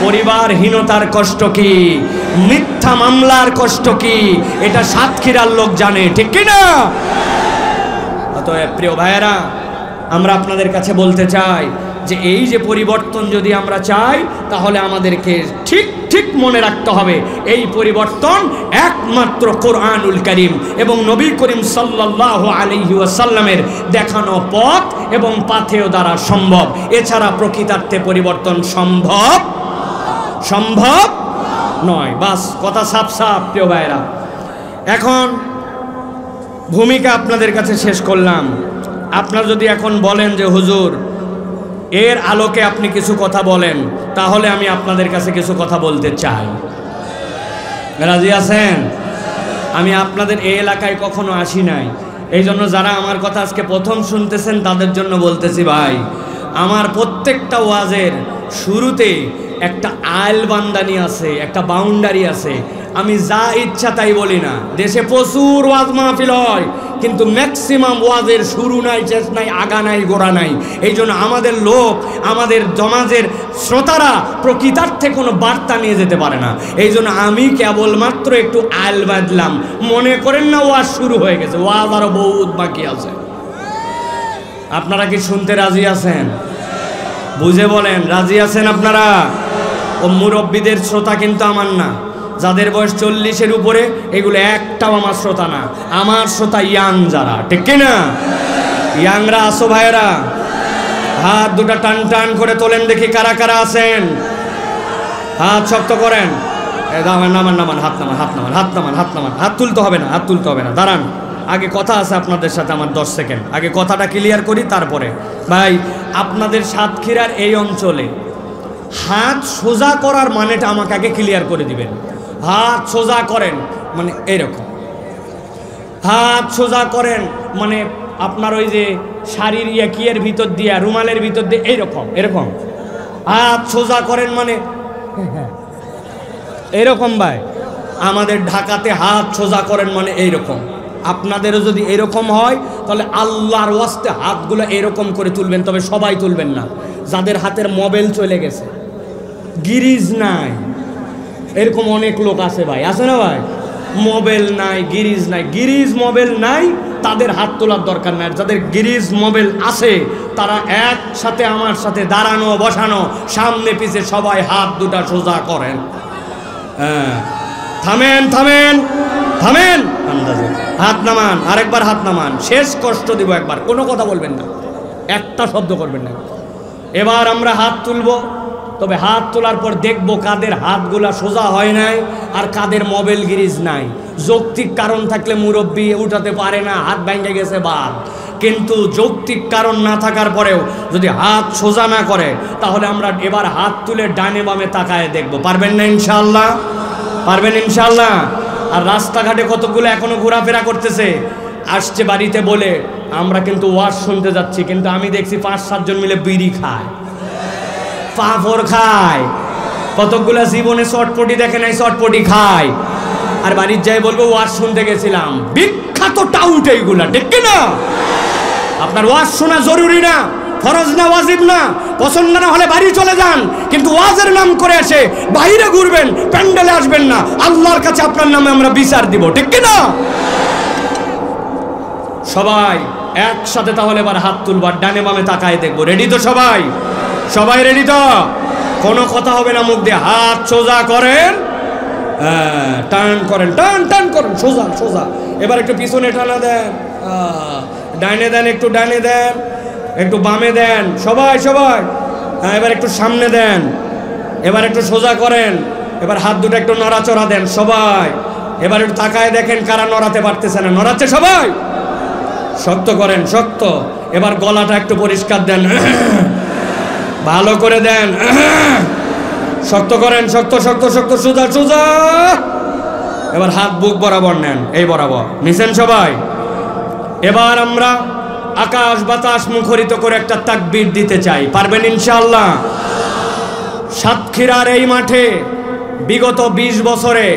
পরিবারহীনতার কষ্ট কি, মিথ্যা মামলার কষ্ট কি, এটা সাতক্ষীরার লোক জানে, ঠিক কিনা? অতএব প্রিয় ভাইয়েরা, আমরা আপনাদের কাছে বলতে চাই যে এই যে পরিবর্তন যদি আমরা চাই, তাহলে আমাদেরকে ঠিক মনে রাখতে হবে এই পরিবর্তন একমাত্র কোরআনুল কারীম এবং নবী করিম সাল্লাল্লাহু আলাইহি ওয়াসাল্লামের দেখানো পথ এবং পাথেয় দ্বারা সম্ভব। এছাড়া প্রকৃতার্থে পরিবর্তন সম্ভব নয়। বাস, কথা সাফ প্রিয় ভাইরা। এখন ভূমিকা আপনাদের কাছে শেষ করলাম। আপনারা যদি এখন বলেন যে হুজুর এর আলোকে আপনি কিছু কথা বলেন, তাহলে আমি আপনাদের কাছে কিছু কথা বলতে চাই। রাজি আছেন? আমি আপনাদের এই এলাকায় কখনো আসি নাই, এই জন্য যারা আমার কথা আজকে প্রথম শুনতেছেন তাদের জন্য বলতেছি, ভাই আমার প্রত্যেকটা ওয়াজের শুরুতে একটা আইলবান্দানি আছে, একটা বাউন্ডারি আছে। আমি যা ইচ্ছা তাই বলি না। দেশে প্রচুর ওয়াজ মাহফিল হয়, কিন্তু ম্যাক্সিমাম ওয়াজের শুরু নাই, শেষ নাই, আগা নাই, গোড়া নাই। এই জন্য আমাদের লোক, আমাদের সমাজের শ্রোতারা প্রকৃতার্থে কোনো বার্তা নিয়ে যেতে পারে না। এই জন্য আমি কেবলমাত্র একটু আইল বাঁধলাম। মনে করেন না ওয়াজ শুরু হয়ে গেছে, ওয়াজ আরো বহুত বাকি আছে। আপনারা কি শুনতে রাজি আছেন? বুঝে বলেন, রাজি আছেন আপনারা? ও মুরব্বীদের শ্রোতা কিন্তু আমার না, যাদের বয়স 40-এর উপরে, এগুলো একটাও আমার শ্রোতা না। আমার শ্রোতা ইয়াং যারা, ঠিক কিনা? ইয়াংরা আসো ভাইয়েরা, হাত দুটা টান করে তোলেন দেখি কারা কারা আছেন। হাত শক্ত করেন, নামান, হাত নামান। হাত তুলতে হবে না, দাঁড়ান। আগে কথা আছে আপনাদের সাথে আমার, 10 সেকেন্ড আগে কথাটা ক্লিয়ার করি, তারপরে ভাই আপনাদের সাতক্ষীরার এই অঞ্চলে হাত সোজা করার মানেটা আমাকে আগে ক্লিয়ার করে দিবেন। হাত সোজা করেন মানে এইরকম, হাত সোজা করেন মানে আপনার ওই যে শাড়ির কিয়ের ভিতর দিয়া, রুমালের ভিতর দিয়ে এরকম হাত সোজা করেন মানে এরকম। ভাই আমাদের ঢাকাতে হাত সোজা করেন মানে এইরকম। আপনাদেরও যদি এরকম হয় তাহলে আল্লাহর ওয়াস্তে হাতগুলো এরকম করে তুলবেন, তবে সবাই তুলবেন না। যাদের হাতের মোবাইল চলে গেছে, গিরিজ নাই, এরকম অনেক লোক আছে ভাই, আছে না ভাই? মোবাইল নাই, গিরিজ মোবাইল নাই, তাদের হাত তোলার দরকার নাই। যাদের গিরিজ মোবাইল আছে তারা একসাথে আমার সাথে দাঁড়ানো বসানো, সামনে পিছে সবাই হাত দুটা সোজা করেন। হ্যাঁ, থামেন, আন্দাজে হাত নামান, আরেকবার হাত নামান। শেষ কষ্ট দিব একবার, কোনো কথা বলবেন না, একটা শব্দ করবেন না। এবার আমরা হাত তুলবো, তবে হাত তোলার পর দেখবো কাদের হাতগুলা সোজা হয় নাই আর কাদের মোবাইল গিরিজ নাই। যৌক্তিক কারণ থাকলে মুরব্বী উঠাতে পারে না, হাত ভেঙে গেছে বাদ। কিন্তু যৌক্তিক কারণ না থাকার পরেও যদি হাত সোজা না করে, তাহলে আমরা এবার হাত তুলে ডানে বামে তাকায় দেখবো। পারবেন না ইনশাআল্লাহ? পারবেন ইনশাআল্লাহ? আর রাস্তাঘাটে কতগুলো এখনো ঘোরাফেরা করতেছে, আসছে বাড়িতে বলে আমরা কিন্তু ওয়াজ শুনতে যাচ্ছি, কিন্তু আমি দেখছি 5-7 জন মিলে বিড়ি খায়, পাঁপড় খায়, কতগুলা জীবনে চটপটি দেখে নাই, চটপটি খায়, আর বাড়ির যাই বলবো ওয়াজ শুনতে গেছিলাম। বিখ্যাত টাউট এইগুলা, ঠিক কিনা? আপনার ওয়াজ শোনা জরুরি না, ফরজ না, ওয়াজিব না, পছন্দ না হলে বাড়ি চলে যান, কিন্তু ওয়াজের নাম করে এসে বাইরে ঘুরবেন, প্যান্ডেলে আসবেন না। আল্লাহর কাছে আপনার নামে আমরা বিচার দিব, ঠিক কিনা? সবাই একসাথে তাহলে এবার হাত তুলবার, ডানে বামে তাকায় দেখবো। রেডি তো সবাই? সবাই রেডি তো? কোনো কথা হবে না মুখ দিয়ে। হাত সোজা করেন, টান করেন, টান টান করেন, সোজা সোজা। এবার একটু পিছনে টানা দেন, ডাইনে দেন, একটু ডাইনে দেন, একটু বামে দেন, সবাই সবাই। এবার একটু সামনে দেন, এবার একটু সোজা করেন, এবার হাত দুটো একটু নড়াচড়া দেন সবাই। এবার একটু তাকায় দেখেন কারা নড়াতে পারতেছে না। নড়াচ্ছে সবাই? শক্ত করেন, শক্ত। এবার গলাটা একটু পরিষ্কার দেন, ভালো করে দেন, শক্ত করেন, শক্ত শক্ত শক্ত, সোজা সোজা। এবার হাত বুক বরাবর নেন, এই বরাবর নিছেন সবাই। এবার আমরা আকাশ বাতাস মুখরিত করে একটা তাকবীর দিতে চাই, পারবেন ইনশাআল্লাহ? সাতক্ষীরার এই মাঠে বিগত 20 বছরে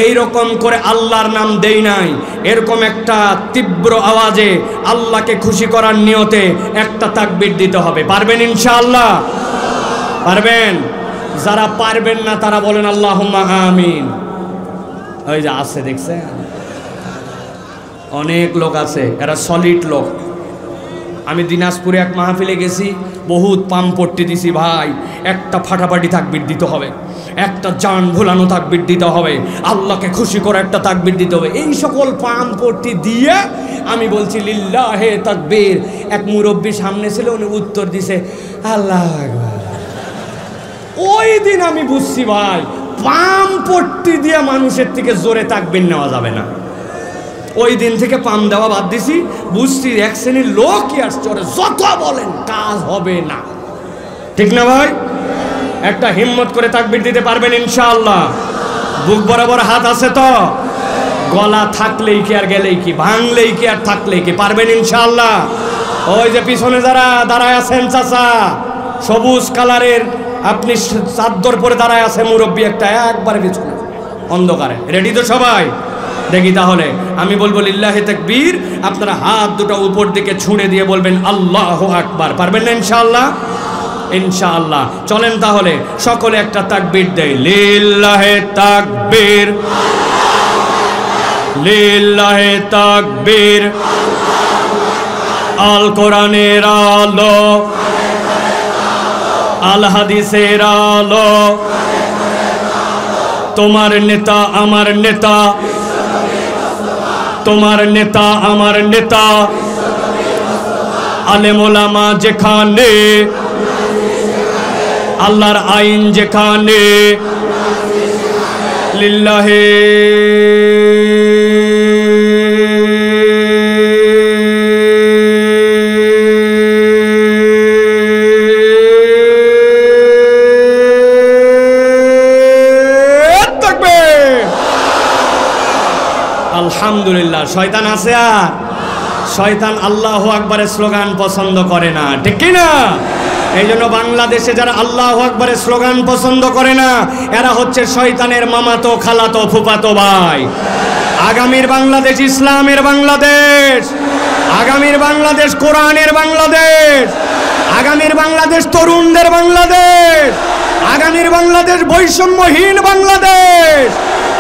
এই রকম করে আল্লাহর নাম দেই নাই। এরকম একটা তীব্র আওয়াজে আল্লাহকে খুশি করার নিয়তে একটা তাকবীর দিতে হবে, পারবেন ইনশাআল্লাহ? পারবেন? যারা পারবেন না তারা বলেন আল্লাহুম্মা আমিন। ওই যে আছে, দেখছেন অনেক লোক আছে, এরা সলিড লোক। আমি দিনাজপুরে এক মাহফিলে গেছি, বহুত পাম্পট্টি দিছি ভাই। একটা ফাটাফাটি তাকবীর দিতে হবে, একটা জান ভোলানো তাকবীর দিতে হবে, আল্লাহকে খুশি করে একটা তাকবীর দিতে হবে। এই সকল পাম্পট্টি দিয়ে আমি বলছি লিল্লাহে তাকবীর। এক মুরব্বী সামনে ছিল, উনি উত্তর দিছে আল্লাহু আকবার। ওই দিন আমি বুঝছি ভাই, পাম্পট্টি দিয়ে মানুষের থেকে জোরে তাকবীর নেওয়া যাবে না। ওই দিন থেকে পাম দেওয়া বাদ দিছি, বুঝছি এক শ্রেণীর লোকই আসছে, ওরা যত বলেন কাজ হবে না, ঠিক না ভাই? একটা হিম্মত করে তাকবীর দিতে পারবেন ইনশাআল্লাহ? বুক বরাবর হাত আছে তো? গলা থাকলেই কি আর গেলেই কি, ভাঙলেই কি আর থাকলেই কি, পারবেন ইনশাআল্লাহ? ওই যে পিছনে যারা দাঁড়ায় আছেন চাচা, সবুজ কালারের আপনি চাদর পরে দাঁড়ায় আছে মুরব্বী একটা, একবারে পিছনে অন্ধকারে। রেডি তো সবাই? দেখি তাহলে আমি বলবো লিল্লাহে তাকবীর, আপনারা হাত দুটো উপর দিকে ছুঁড়ে দিয়ে বলবেন আল্লাহু আকবার। পারবেন না ইনশাআল্লাহ? ইনশাআল্লাহ। চলেন তাহলে সকলে একটা তাকবীর দেই, লিল্লাহে তাকবীর, লিল্লাহে তাকবীর। আল কোরআনের আলো, আল হাদিসের আলো, তোমার নেতা আমার নেতা, তোমার নেতা আমার নেতা, আলেম ওলামা যেখানে, আল্লাহর আইন যেখানে, লিল্লাহে আলহামদুলিল্লাহ। শয়তান আছে? আর শয়তান আল্লাহু আকবারের স্লোগান পছন্দ করে না, ঠিক কি না? এই জন্য বাংলাদেশে যারা আল্লাহু আকবারের স্লোগান পছন্দ করে না, এরা হচ্ছে শয়তানের মামাতো খালাতো ফুফাতো ভাই। আগামীর বাংলাদেশ ইসলামের বাংলাদেশ, আগামীর বাংলাদেশ কোরআনের বাংলাদেশ, আগামীর বাংলাদেশ তরুণদের বাংলাদেশ, আগামীর বাংলাদেশ বৈষম্যহীন বাংলাদেশ,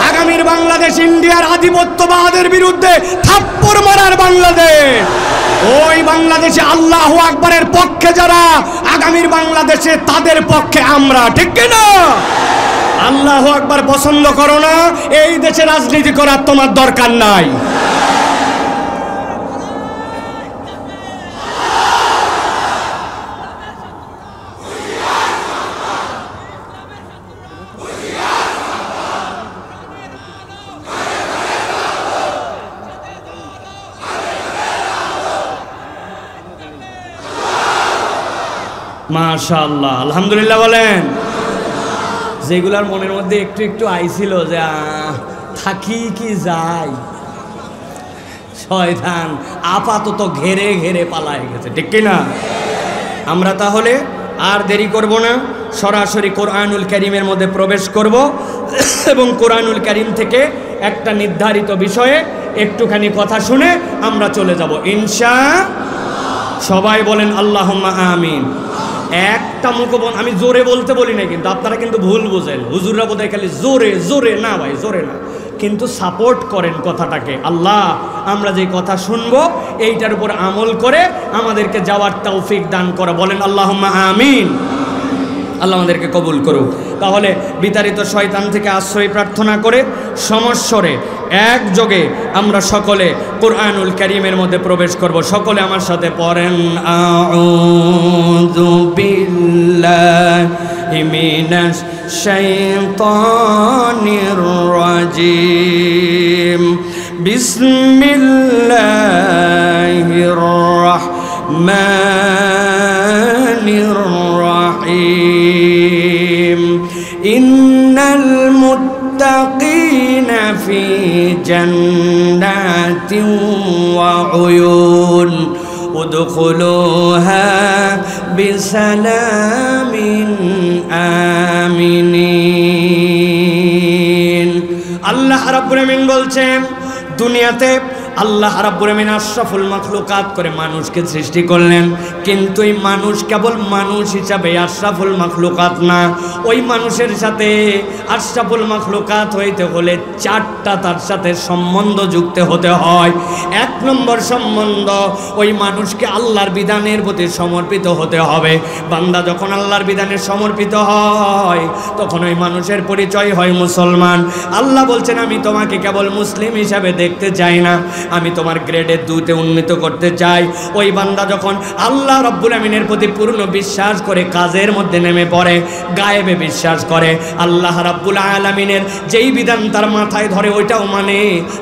আগামীর বাংলাদেশ ইন্ডিয়ার আধিপত্যবাদের বিরুদ্ধে থাপ্পড় মারার বাংলাদেশ। ওই বাংলাদেশে আল্লাহু আকবারের পক্ষে যারা, আগামীর বাংলাদেশে তাদের পক্ষে আমরা, ঠিক কি না? আল্লাহু আকবার পছন্দ করো না, এই দেশে রাজনীতি করার তোমার দরকার নাই। মাশাআল্লাহ, আলহামদুলিল্লাহ বলেন। যেগুলার মনের মধ্যে একটু একটু আইছিল যে থাকি কি যাই, শয়তান আপাতত ঘেরে ঘেরে পালায় গেছে, ঠিক কিনা? আমরা তাহলে আর দেরি করব না, সরাসরি কোরআনুল কারীমের মধ্যে প্রবেশ করব এবং কোরআনুল কারীম থেকে একটা নির্ধারিত বিষয়ে একটুখানি কথা শুনে আমরা চলে যাব ইনশাআল্লাহ। সবাই বলেন আল্লাহুম্মা আমিন। একটা মুখবন আমি জোরে বলতে বলি না, কিন্তু আপনারা কিন্তু ভুল বোঝেন, হুজুররা বোধহয় খালি জোরে জোরে, না ভাই জোরে না, কিন্তু সাপোর্ট করেন কথাটাকে। আল্লাহ আমরা যে কথা শুনবো এইটার উপর আমল করে আমাদেরকে যাওয়ার তৌফিক দান করে, বলেন আল্লাহুম্মা আমিন। আল্লাহ আমাদেরকে কবুল করুক। তাহলে বিতাড়িত শয়তান থেকে আশ্রয় প্রার্থনা করে সমস্বরে একযোগে আমরা সকলে কোরআনুল কারীমের মধ্যে প্রবেশ করব। সকলে আমার সাথে পড়েন আউযু বিল্লাহি মিনাশ শাইতানির রাজিম বিসমিল্লাহির রাহমানির রাহিম ইন্নাল মুত্তাকিনা ফি জান্নাতিন ওয়া উয়ুন উদখুলুহা বিসালামিন আমিনিন। আল্লাহ রাব্বুল আমিন বলছেন, দুনিয়াতে আল্লাহ রাব্বুল আমিন আশরাফুল মাখলুকাত করে মানুষকে সৃষ্টি করলেন, কিন্তু এই মানুষ কেবল মানুষ হিসাবে আশরাফুল মাখলুকাত না। ওই মানুষের সাথে আশরাফুল মাখলুকাত হইতে হলে চারটা তার সাথে সম্বন্ধ যুক্ত হতে হয়। এক নম্বর সম্বন্ধ, ওই মানুষকে আল্লাহর বিধানের প্রতি সমর্পিত হতে হবে। বান্দা যখন আল্লাহর বিধানে সমর্পিত হয় তখন ওই মানুষের পরিচয় হয় মুসলমান। আল্লাহ বলছেন, আমি তোমাকে কেবল মুসলিম হিসাবে দেখতে চাই না, আমি তোমার গ্রেডের 2তে উন্নীত করতে চাই। ওই বান্দা যখন আল্লাহ রাব্বুল আমিনের প্রতি পূর্ণ বিশ্বাস করে কাজের মধ্যে নেমে পড়ে, গায়েবে বিশ্বাস করে, আল্লাহ রাব্বুল আলামিনের যেই বিধান তার মাথায় ধরে ওইটাও মানে,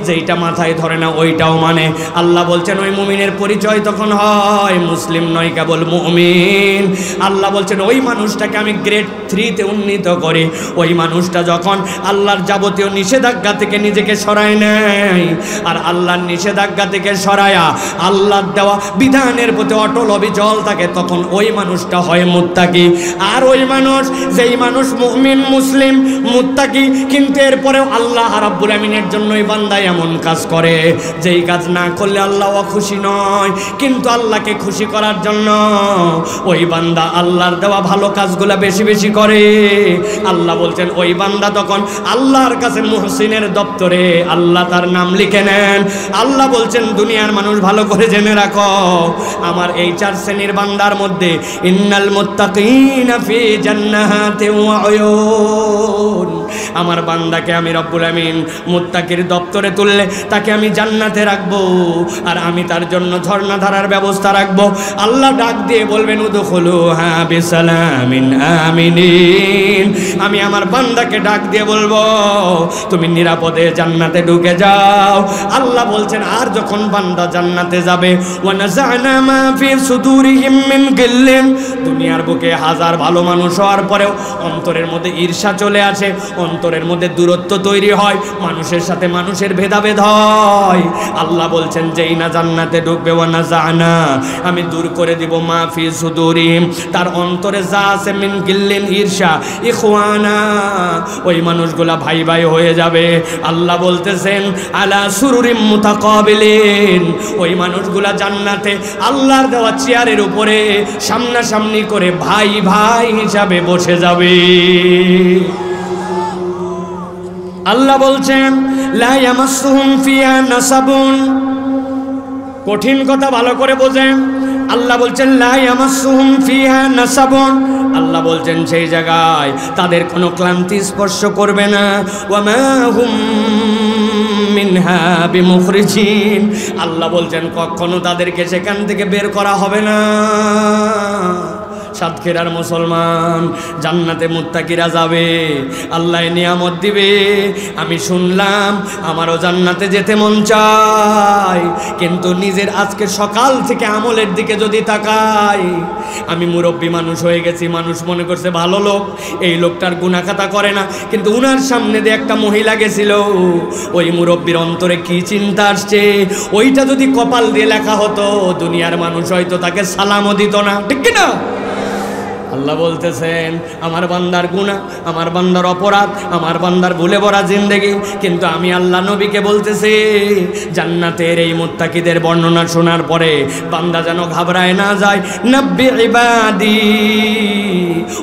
যেইটা মাথায় ধরে না ওইটাও মানে। আল্লাহ বলছেন ওই মুমিনের পরিচয় তখন হয় মুসলিম নয়, কেবল মুমিন। আল্লাহ বলছেন ওই মানুষটাকে আমি গ্রেড 3তে উন্নীত করি। ওই মানুষটা যখন আল্লাহর যাবতীয় নিষেধাজ্ঞা থেকে নিজেকে সরায় নেয় আর আল্লাহর নিষেধাজ্ঞা থেকে সরায়া আল্লাহর দেওয়া বিধানের প্রতি অটল অবিচল থাকে, তখন ওই মানুষটা হয় মুত্তাকি। আর ওই মানুষ, যেই মানুষ মুমিন মুসলিম মুত্তাকি, কিন্তু এরপরেও আল্লাহ রাব্বুল আমিনের জন্য ওই বান্দা এমন কাজ করে যেই কাজ না করলে আল্লাহ খুশি নয়, কিন্তু আল্লাহকে খুশি করার জন্য ওই বান্দা আল্লাহর দেওয়া ভালো কাজগুলা বেশি বেশি করে। আল্লাহ বলছেন ওই বান্দা তখন আল্লাহর কাছে মুহসিনের দপ্তরে আল্লাহ তার নাম লিখে নেন। আল্লাহ বলছেন দুনিয়ার মানুষ ভালো করে জেনে রাখো, আমার এই 4 শ্রেণীর বান্দার মধ্যে ইন্নাল মুত্তাকিনা ফি জান্নাতিন ওয়া উয়ুন, আমার বান্দাকে আমি রব্বুল আমিন মুত্তাকির দপ্তরে তুললে তাকে আমি জান্নাতে রাখবো, আর আমি তার জন্য ঝর্ণা ধারার ব্যবস্থা রাখবো। আল্লাহ ডাক দিয়ে বলবেন উদখুলুহা বিসালামিন আমিনিন, আমি আমার বান্দাকে ডাক দিয়ে বলবো তুমি নিরাপদে জান্নাতে ঢুকে যাও। আল্লাহ বলছেন আর যখন বান্দা জান্নাতে যাবে, ওয়া নাযা'না মা ফি সুদুরিহিম মিন গিল্লিন, দুনিয়ার বুকে হাজার ভালো মানুষ হওয়ার পরেও অন্তরের মধ্যে ঈর্ষা চলে আসে, অন্তরের মধ্যে দূরত্ব তৈরি হয়, মানুষের সাথে মানুষের ভেদাভেদ হয়। আল্লাহ বলছেন যেই না জান্নাতে ঢুকবে, ওয়া নাযা'না, আমি দূর করে দিব মা ফি সুদুরিহিম, তার অন্তরে যা আছে মিন গিল্লিন ঈর্ষা, ইখওয়ানা, ওই মানুষগুলা ভাই ভাই হয়ে যাবে। আল্লাহ বলতেছেন আলা সুরুরিম মুতাকাবিলিন, ওই মানুষগুলা জান্নাতে আল্লাহর দেওয়া চেয়ারের উপরে সামনাসামনি করে ভাই ভাই হিসাবে বসে যাবে। আল্লাহ বলছেন লা ইয়ামাসসুহুম ফিহা নাসাবুন, কঠিন কথা ভালো করে বোঝেন। আল্লাহ বলছেন লা ইয়ামাসসুহুম ফিহা নাসাবুন, আল্লাহ বলছেন সেই জায়গায় তাদের কোনো ক্লান্তি স্পর্শ করবে না। ওয়া মা হুম মিনহা বিমুখরিজিন, আল্লাহ বলছেন কখনো তাদেরকে সেখান থেকে বের করা হবে না। সাতক্ষীরার মুসলমান, জান্নাতে মুত্তাকিরা যাবে, আল্লাহ নিয়ামত দিবে। আমি শুনলাম, আমারও জান্নাতে যেতে মন চায়, কিন্তু নিজের আজকে সকাল থেকে আমলের দিকে যদি তাকাই, আমি মুরব্বী মানুষ হয়ে গেছি, মানুষ মনে করছে ভালো লোক, এই লোকটার গুনাহখাতা করে না, কিন্তু উনার সামনে দিয়ে একটা মহিলা গেছিল, ওই মুরব্বীর অন্তরে কি চিন্তা আসছে, ওইটা যদি কপাল দিয়ে লেখা হতো দুনিয়ার মানুষ হয়তো তাকে সালামও দিত না, ঠিক কিনা? আল্লাহ বলতেছেন আমার বান্দার গুনাহ, আমার বান্দার অপরাধ, আমার বান্দার ভুলে ভরা জিন্দেগি, কিন্তু আমি আল্লাহ নবীকে বলতেছি জান্নাতের এই মুত্তাকিদের বর্ণনা শোনার পরে বান্দা যেন ঘাবড়ায় না যায়। নব্বি ইবাদি,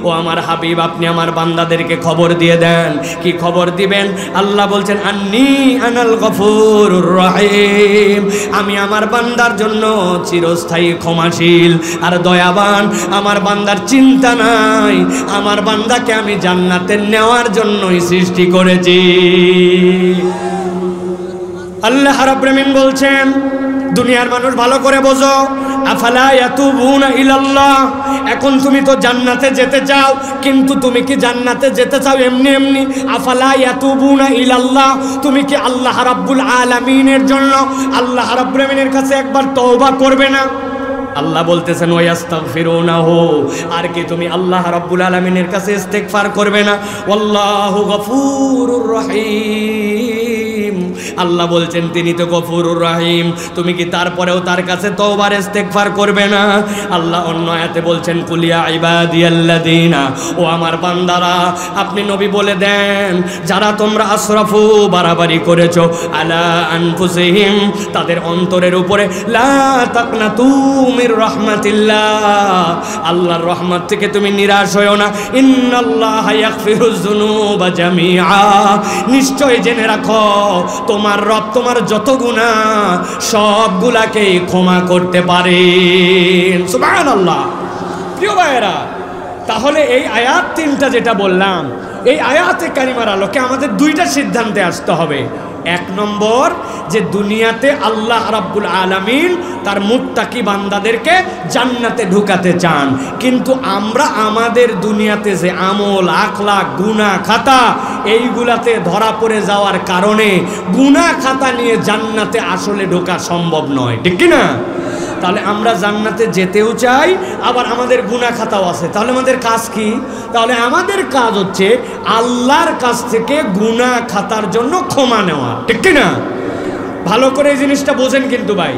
ও আমার হাবিব আপনি আমার বান্দাদেরকে খবর দিয়ে দেন। কি খবর দিবেন? আল্লাহ বলছেন আন্নী আনাল গফুরুর রহিম, আমি আমার বান্দার জন্য চিরস্থায়ী ক্ষমাশীল আর দয়াবান। আমার বান্দার চিন্তা নাই, আমার বান্দাকে আমি জান্নাতে নেওয়ার জন্যই সৃষ্টি করেছি। আল্লাহ রাব্বুল আলামিন বলছেন দুনিয়ার মানুষ ভালো করে বোঝো, আফালা ইয়াতুবুনা ইলাল্লাহ, এখন তুমি তো জান্নাতে যেতে চাও, কিন্তু তুমি কি জান্নাতে যেতে চাও এমনি এমনি? আফালা ইয়াতুবুনা ইলাল্লাহ, তুমি কি আল্লাহ রাব্বুল আলামিনের জন্য আল্লাহ রাব্বুল আলামিনের কাছে একবার তওবা করবে না? আল্লাহ বলতেছেন ওয়াস্তাগফিরুনাহু, আর কি তুমি আল্লাহ রাব্বুল আলামিনের কাছে ইস্তেগফার করবে না? আল্লাহু গফুরুর রহিম, আল্লাহ বলছেন তিনি তো গফুরুর রহিম, তুমি কি তারপরেও তার কাছে তওবার ইস্তেগফার করবে না? আল্লাহ অন্য আয়াতে বলছেন কুলিয়া ইবাদিয়াল্লাযিনা, ও আমার বান্দারা আপনি নবী বলে দেন যারা তোমরা আসরাফু বাড়াবাড়ি করেছো আলা আনফুসিহিম, তাদের অন্তরের উপরে, লা তাকনাতু মির রাহমাতিল্লাহ, আল্লাহর রহমত থেকে তুমি নিরাশ হয়ো না। ইন্নাল্লাহা ইয়াগফিরুয যুনুবা জামিআ, নিশ্চয় জেনে রাখো তোমার রব তোমার যত গুনাহ সবগুলাকে ক্ষমা করতে পারেন। সুবহানাল্লাহ। প্রিয় ভাইয়েরা, তাহলে এই আয়াত তিনটা যেটা বললাম, এই আয়াতে কারিমার আলোকে আমাদের দুইটা সিদ্ধান্তে আসতে হবে। এক নম্বর, যে দুনিয়াতে আল্লাহ রাব্বুল আলামিন তার মুত্তাকি বান্দাদেরকে জান্নাতে ঢুকাতে চান, কিন্তু আমরা আমাদের দুনিয়াতে যে আমল আখলাক গুনাহ খাতা এইগুলাতে ধরা পড়ে যাওয়ার কারণে গুনাহ খাতা নিয়ে জান্নাতে আসলে ঢোকা সম্ভব নয়, ঠিক কি না? তাহলে আমরা জান্নাতে যেতেও চাই, আবার আমাদের গুনাহ খাতাও আছে। তাহলে আমাদের কাজ কি? তাহলে আমাদের কাজ হচ্ছে আল্লাহর কাছ থেকে গুনাহ খাতার জন্য ক্ষমা নেওয়া, ঠিক কি না? ভালো করে এই জিনিসটা বোঝেন কিন্তু ভাই,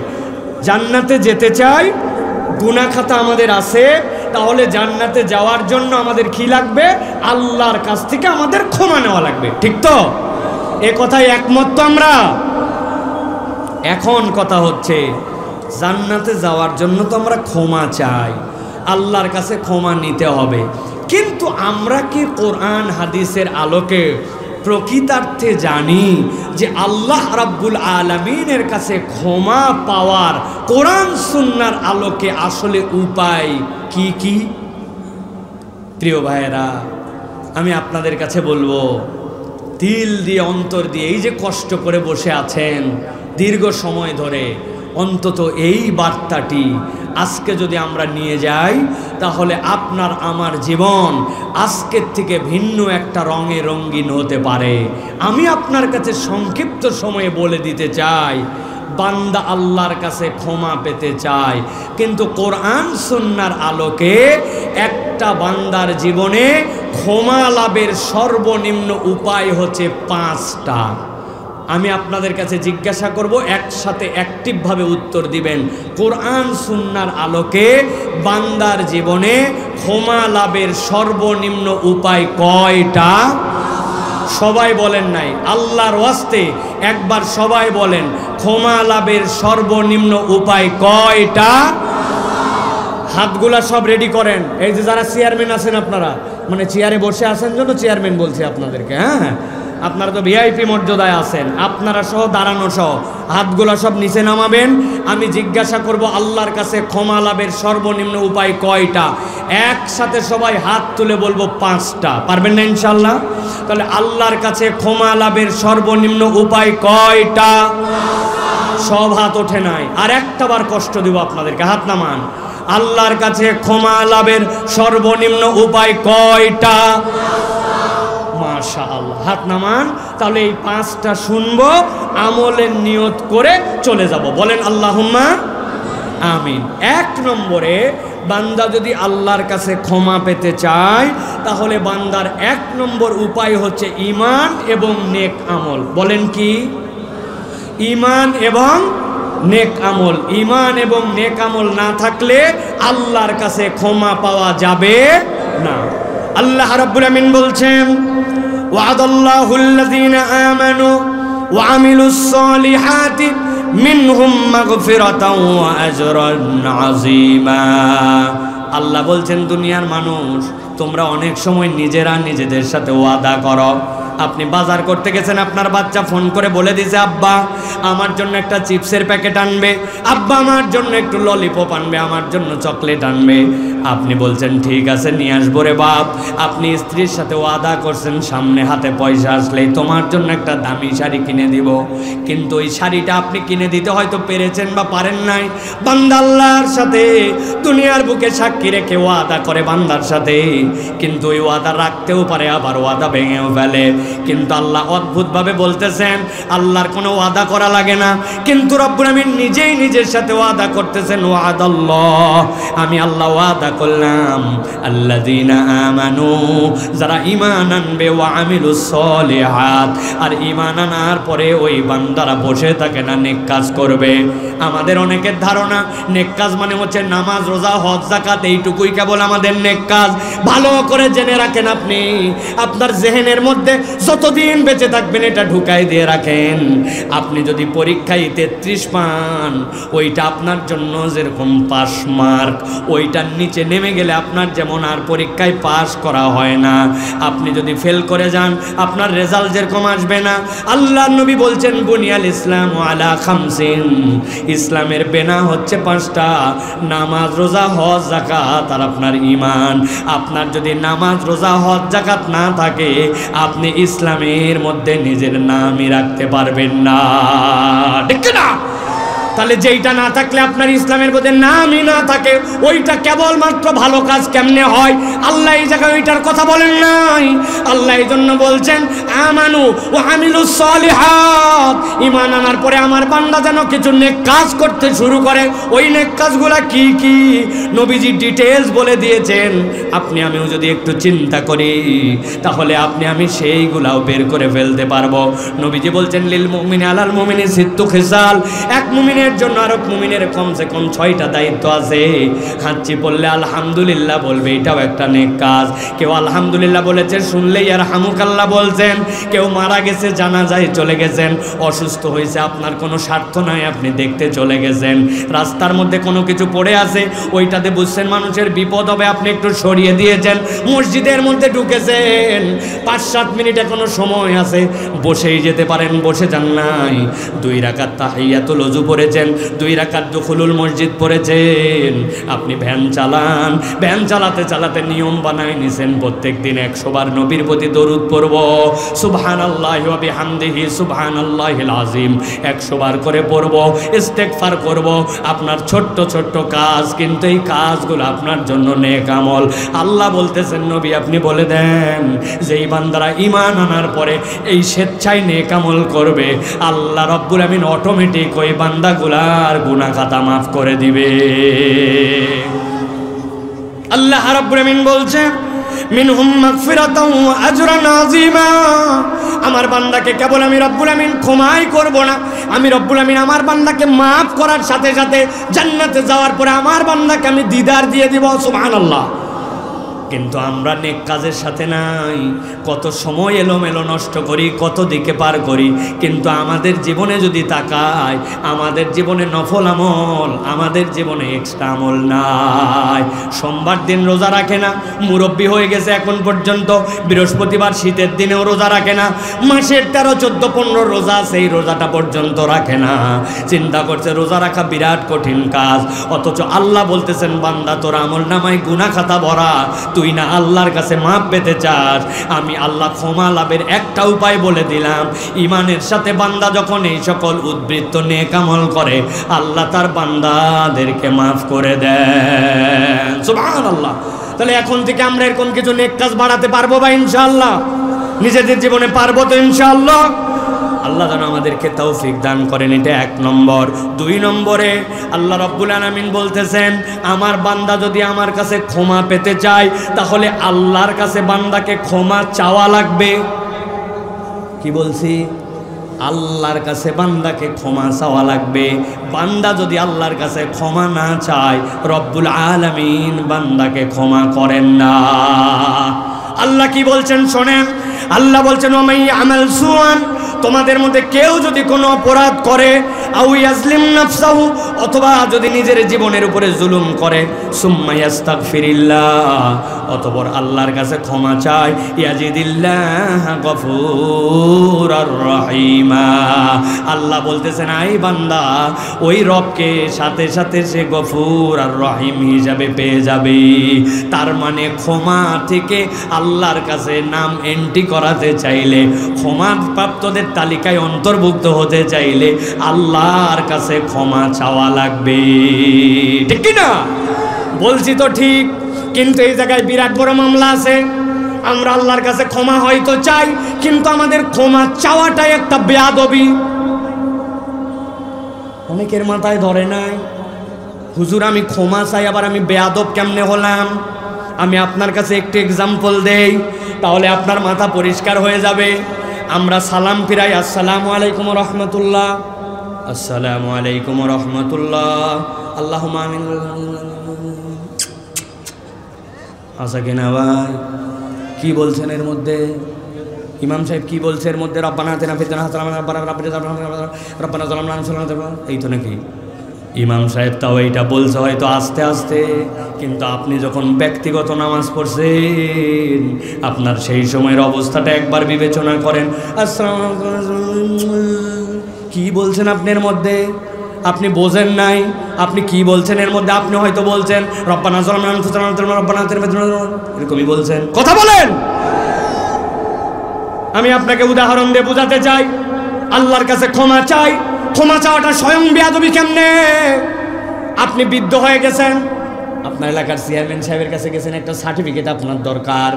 জান্নাতে যেতে চাই, গুনাহ খাতা আমাদের আছে, তাহলে জান্নাতে যাওয়ার জন্য আমাদের কি লাগবে? আল্লাহর কাছ থেকে আমাদের ক্ষমা নেওয়া লাগবে, ঠিক তো? এ কথায় একমত তো আমরা? এখন কথা হচ্ছে জান্নাতে যাওয়ার জন্য তো আমরা ক্ষমা চাই, আল্লাহর কাছে ক্ষমা নিতে হবে, কিন্তু আমরা কি কোরআন হাদিসের আলোকে প্রকৃতার্থে জানি যে আল্লাহ রাব্বুল আলামিনের কাছে ক্ষমা পাওয়ার কোরআন সুন্নাহর আলোকে আসলে উপায় কি কি? প্রিয় ভাইয়েরা, আমি আপনাদের কাছে বলবো, দিল দিয়ে অন্তর দিয়ে এই যে কষ্ট করে বসে আছেন দীর্ঘ সময় ধরে, অন্তত এই বার্তাটি আজকে যদি আমরা নিয়ে যাই, তাহলে আপনার আমার জীবন আজকের থেকে ভিন্ন একটা রঙে রঙিন হতে পারে। আমি আপনার কাছে সংক্ষিপ্ত সময়ে বলে দিতে চাই, বান্দা আল্লাহর কাছে ক্ষমা পেতে চায়, কিন্তু কোরআন সুন্নাহর আলোকে একটা বান্দার জীবনে ক্ষমা লাভের সর্বনিম্ন উপায় হচ্ছে 5টা। আমি আপনাদের কাছে জিজ্ঞাসা করব, একসাথে অ্যাক্টিভভাবে উত্তর দিবেন। কোরআন সুন্নাহর আলোকে বান্দার জীবনে ক্ষমা লাভের সর্বনিম্ন উপায় কয়টা? সবাই বলেন নাই, আল্লাহর ওয়াস্তে একবার সবাই বলেন, ক্ষমা লাভের সর্বনিম্ন উপায় কয়টা? হাতগুলা সব রেডি করেন। এই যে যারা চেয়ারম্যান আছেন, আপনারা মানে চেয়ারে বসে আছেন জন্য চেয়ারম্যান বলছি আপনাদেরকে, হ্যাঁ, আপনারা তো ভিআইপি মর্যাদায় আছেন, আপনারা সহ দাঁড়ানো সহ হাতগুলা সব নিচে নামাবেন। আমি জিজ্ঞাসা করব আল্লাহর কাছে ক্ষমা লাভের সর্বনিম্ন উপায় কয়টা? একসাথে সবাই হাত তুলে বলবো 5টা। পারবেন না ইনশাল্লাহ? তাহলে আল্লাহর কাছে ক্ষমা লাভের সর্বনিম্ন উপায় কয়টা? সব হাত ওঠে নাই। আর একটা বার কষ্ট দিব আপনাদেরকে, হাত নামান। আল্লাহর কাছে ক্ষমা লাভের সর্বনিম্ন উপায় কয়টা? মাশাআল্লাহ, হাত নামান। তাহলে এই 5টা শুনবো, আমলের নিয়ত করে চলে যাব। বলেন আল্লাহুম্মা আমিন। 1 নম্বরে, বান্দা যদি আল্লাহর কাছে ক্ষমা পেতে চায়, তাহলে বান্দার 1 নম্বর উপায় হচ্ছে ঈমান এবং নেক আমল। বলেন কি? ঈমান এবং নেক আমল। ঈমান এবং নেক আমল না থাকলে আল্লাহর কাছে ক্ষমা পাওয়া যাবে না। আল্লাহ রাব্বুল আমিন বলছেন ওয়াদাল্লাহুল্লাযীনা আমানু ওয়া আমিলুস সালিহাতি মিনহুম মাগফিরাতাও ওয়া আজরান আযীমা। আল্লাহ বলছেন দুনিয়ার মানুষ তোমরা অনেক সময় নিজেরা নিজেদের সাথে ওয়াদা করো। আপনি বাজার করতে গেছেন, আপনার বাচ্চা ফোন করে বলে দিয়েছে আব্বা আমার জন্য একটা চিপসের প্যাকেট আনবে, আব্বা আমার জন্য একটু ললিপপ আনবে, আমার জন্য চকলেট আনবে। আপনি বলছেন ঠিক আছে নিয়ে আসবো রে বাপ। আপনি স্ত্রীর সাথে ওয়াদা করছেন সামনে হাতে পয়সা আসলেই তোমার জন্য একটা দামি শাড়ি কিনে দিব, কিন্তু ওই শাড়িটা আপনি কিনে দিতে হয়তো পেরেছেন বা পারেন নাই। বান্দা আল্লাহর সাথে দুনিয়ার বুকে সাক্ষী রেখে ওয়াদা করে বান্দার সাথে, কিন্তু ওই ওয়াদা রাখতেও পারে আবার ওয়াদা ভেঙেও ফেলে। কিন্তু আল্লাহ অদ্ভুতভাবে বলতেছেন আল্লাহর কোনো ওয়াদা করা লাগে না, কিন্তু রব্বুল আমিন নিজেই নিজের সাথে ওয়াদা করতেছেন ওয়াদাল্লাহ, আমি আল্লাহ ওয়াদা করলাম আল্লাযীনা আমানু, যারা ঈমান আনবে, ওয়া আমিলুস সলিহাত, আর ঈমান আনার পরে ওই বান্দারা বসে থাকে না, নেক কাজ করবে। আমাদের অনেকের ধারণা নেক কাজ মানে হচ্ছে নামাজ রোজা হজ যাকাত, এইটুকুই কেবল আমাদের নেক কাজ। ভালো করে জেনে রাখেন, আপনি আপনার জেহেনের মধ্যে যতদিন বেঁচে থাকবেন এটা ঢুকাই দিয়ে রাখেন, আপনি যদি পরীক্ষায় 33 পান ওইটা আপনার জন্য যেরকম পাস মার্ক, ওইটার নিচে নেমে গেলে আপনার যেমন আর পরীক্ষায় পাস করা হয় না। আপনি যদি ফেল করে যান আপনার রেজাল্ট যেরকম আসবে না। আল্লাহর নবী বলছেন বুনিয়াল ইসলাম আলা খামসিন, ইসলামের বেনা হচ্ছে 5টা, নামাজ রোজা হজ যাকাত আর আপনার ঈমান। আপনার যদি নামাজ রোজা হজ যাকাত না থাকে আপনি ইসলামের মধ্যে নিজের নামই রাখতে পারবেন না, ঠিক না? তাহলে যেইটা না থাকলে আপনার ইসলামের মধ্যে নামই না থাকে, ওইটা কেবলমাত্র ভালো কাজ কেমনে হয় আল্লাহ এই জায়গায় ওইটার কথা বলেন নাই। আল্লাহ এই জন্য বলছেন আমানু ওয়া আমিলুস সলিহাত, ঈমান আনার পরে আমার বান্দা যেন কিছু নেক কাজ করতে শুরু করে। ওই নেক কাজগুলা কি কি নবীজি ডিটেইলস বলে দিয়েছেন। আপনি আমিও যদি একটু চিন্তা করি তাহলে আপনি আমি সেইগুলাও বের করে ফেলতে পারবো। নবীজি বলছেন লিল মুমিনি আলাল মুমিনি সিত্তু খিসাল, এক মুমিনের জন্য আরেক মুমিনের কমসে কম 6টা দায়িত্ব আছে। হাঁচি পড়লে আলহামদুলিল্লাহ বলবে, এটাও একটা নেক কাজ। কেউ আলহামদুলিল্লাহ বলেছে শুনলেই আর হামুকাল্লাহ বলছেন, কেউ মারা গেছে জানাজায় চলে গেছেন, অসুস্থ হয়েছে আপনার কোনো স্বার্থ নাই আপনি দেখতে চলে গেছেন, রাস্তার মধ্যে কোনো কিছু পড়ে আছে ওইটাতে বুঝছেন মানুষের বিপদ হবে আপনি একটু সরিয়ে দিয়েছেন, মসজিদের মধ্যে ঢুকেছেন 5-7 মিনিট এখনো সময় আছে বসেই যেতে পারেন, বসে যান নাই, 2 রাকাত তাহিয়াতুল ওযু পড়েছেন, 2 রাকাত দুখুলুল মসজিদ পড়েছেন। আপনি ভ্যান চালান, ভ্যান চালাতে চালাতে নিয়ম বানায় নিছেন প্রত্যেক দিন 100 বার নবীর প্রতি দরুদ পড়ব, সুবহানাল্লাহি ওয়া বিহামদিহি সুবহানাল্লাহিল আযীম 100 বার করে পড়ব, ইস্তেগফার করব। আপনার ছোট্ট ছোট্ট কাজ, কিন্তু এই কাজগুলো আপনার জন্য নেক আমল। আল্লাহ বলতেছেন নবী আপনি বলে দেন যেই বান্দারা ঈমান আনার পরে এই স্বেচ্ছায় নেক আমল করবে আল্লাহ রাব্বুল আমিন অটোমেটিক ওই বান্দাগুলার গুনাহ খাতা মাফ করে দিবে। আল্লাহ রাব্বুল আমিন বলছেন মিনহুম মাগফিরাতাও ওয়া আজরান আযীমা, আমার বান্দাকে কেবল আমি রব্বুল আমিন ক্ষমাই করব না, আমি রব্বুল আমিন আমার বান্দাকে মাফ করার সাথে সাথে জান্নাতে যাওয়ার পরে আমার বান্দাকে আমি দিদার দিয়ে দিব, সুবহানাল্লাহ। কিন্তু আমরা নেক কাজের সাথে নাই, কত সময় এলোমেলো নষ্ট করি, কত দিকে পার করি। কিন্তু আমাদের জীবনে যদি তাকাই, আমাদের জীবনে নফল আমল, আমাদের জীবনে এক্সট্রা আমল নাই। সোমবার দিন রোজা রাখে না, মুরব্বী হয়ে গেছে এখন পর্যন্ত, বৃহস্পতিবার শীতের দিনেও রোজা রাখে না, মাসের 13, 14, 15 রোজা সেই রোজাটা পর্যন্ত রাখে না। চিন্তা করছে রোজা রাখা বিরাট কঠিন কাজ, অথচ আল্লাহ বলতেছেন বান্দা তোর আমল নামায় গুনাহ খাতা ভরা, তুই না আল্লাহর কাছে মাপ পেতে চাস, আমি আল্লাহ ক্ষমা লাভের একটা উপায় বলে দিলাম। ঈমানের সাথে বান্দা যখন এই সকল উদ্বৃত্ত নেক আমল করে আল্লাহ তার বান্দাদেরকে মাফ করে দেন, সুবহানাল্লাহ। তাহলে এখন থেকে আমরা এরকম কিছু নেক কাজ বাড়াতে পারবো বা ইনশাআল্লাহ নিজেদের জীবনে পারবো তো ইনশাআল্লাহ। আল্লাহ যেন আমাদেরকে তৌফিক দান করেন, এটা 1 নম্বর। 2 নম্বরে আল্লাহ রাব্বুল আলামিন বলতেছেন আমার বান্দা যদি আমার কাছে ক্ষমা পেতে চায় তাহলে আল্লাহর কাছে বান্দাকে ক্ষমা চাওয়া লাগবে। কি বলছি? আল্লাহর কাছে বান্দাকে ক্ষমা চাওয়া লাগবে। বান্দা যদি আল্লাহর কাছে ক্ষমা না চায়, রব্বুল আলামিন বান্দাকে ক্ষমা করেন না। আল্লাহ কি বলছেন শোনেন, আল্লাহ বলছেন ওমাই আমাল সুআন, তোমাদের মধ্যে কেউ যদি কোনো অপরাধ করে, আউ ইয়াজলিম নাফসাহু, অথবা যদি নিজের জীবনের উপরে জুলুম করে, সুম্মা ইয়াস্তাগফিরিল্লাহ, অতঃপর আল্লাহর কাছে ক্ষমা চায়, ইয়াজিদিল্লাহ গফুরার রহিমা, আল্লাহ বলতেছেন আই বান্দা ওই রবকে সাথে সাথে সে গফুর আর রহিম হিসাবে পেয়ে যাবে। তার মানে ক্ষমা থেকে আল্লাহর কাছে নাম এন্ট্রি করাতে চাইলে, ক্ষমা প্রাপ্তদের তালিকায় অন্তর্ভুক্ত হতে চাইলে আল্লাহর কাছে ক্ষমা চাওয়া লাগবে, ঠিক কি না? বলছি তো ঠিক, কিন্তু এই জায়গায় বিরাট বড় মামলা আছে। আমরা আল্লাহর কাছে ক্ষমা হয়তো চাই, কিন্তু আমাদের ক্ষমা চাওয়াটাই একটা বেয়াদবি। অনেকের মাথায় ধরে নাই, হুজুর আমি ক্ষমা চাই আবার আমি বেয়াদব কেমনে হলাম? আমি আপনার কাছে একটু এক্সাম্পল দেই, তাহলে আপনার মাথা পরিষ্কার হয়ে যাবে। আমরা সালাম ফিরাই, আসসালামু আলাইকুম রহমতুল্লাহ, আসসালামু আলাইকুম রহমতুল্লাহ, আল্লাহুম্মা আমিন। আচ্ছা কিনা ভাই, কি বলছেন এর মধ্যে? ইমাম সাহেব কি বলছে এর মধ্যে? রব্বানা আতিনা ফিদ দুনিয়া হাসানাতান রব্বানা যালামনা আনফুসানা, এই তো নাকি? ইমাম সাহেব তাও এইটা বলছে হয়তো আস্তে আস্তে, কিন্তু আপনি যখন ব্যক্তিগত নামাজ পড়ছেন আপনার সেই সময়ের অবস্থাটা একবার বিবেচনা করেন। কি বলছেন আপনি এর মধ্যে? আপনি বোঝেন নাই আপনি কি বলছেন এর মধ্যে। আপনি হয়তো বলছেন রব্বানা যালামনা আনফুসানা রব্বানা আতিনা ফিদ দুনিয়া, এরকমই বলছেন। কথা বলেন। আমি আপনাকে উদাহরণ দিয়ে বোঝাতে চাই, আল্লাহর কাছে ক্ষমা চাই, ক্ষমা চাওয়াটা স্বয়ং বেয়াদবি কেমনে? আপনি বৃদ্ধ হয়ে গেছেন, আপনার এলাকার চেয়ারম্যান সাহেবের কাছে গেছেন, একটা সার্টিফিকেট আপনার দরকার,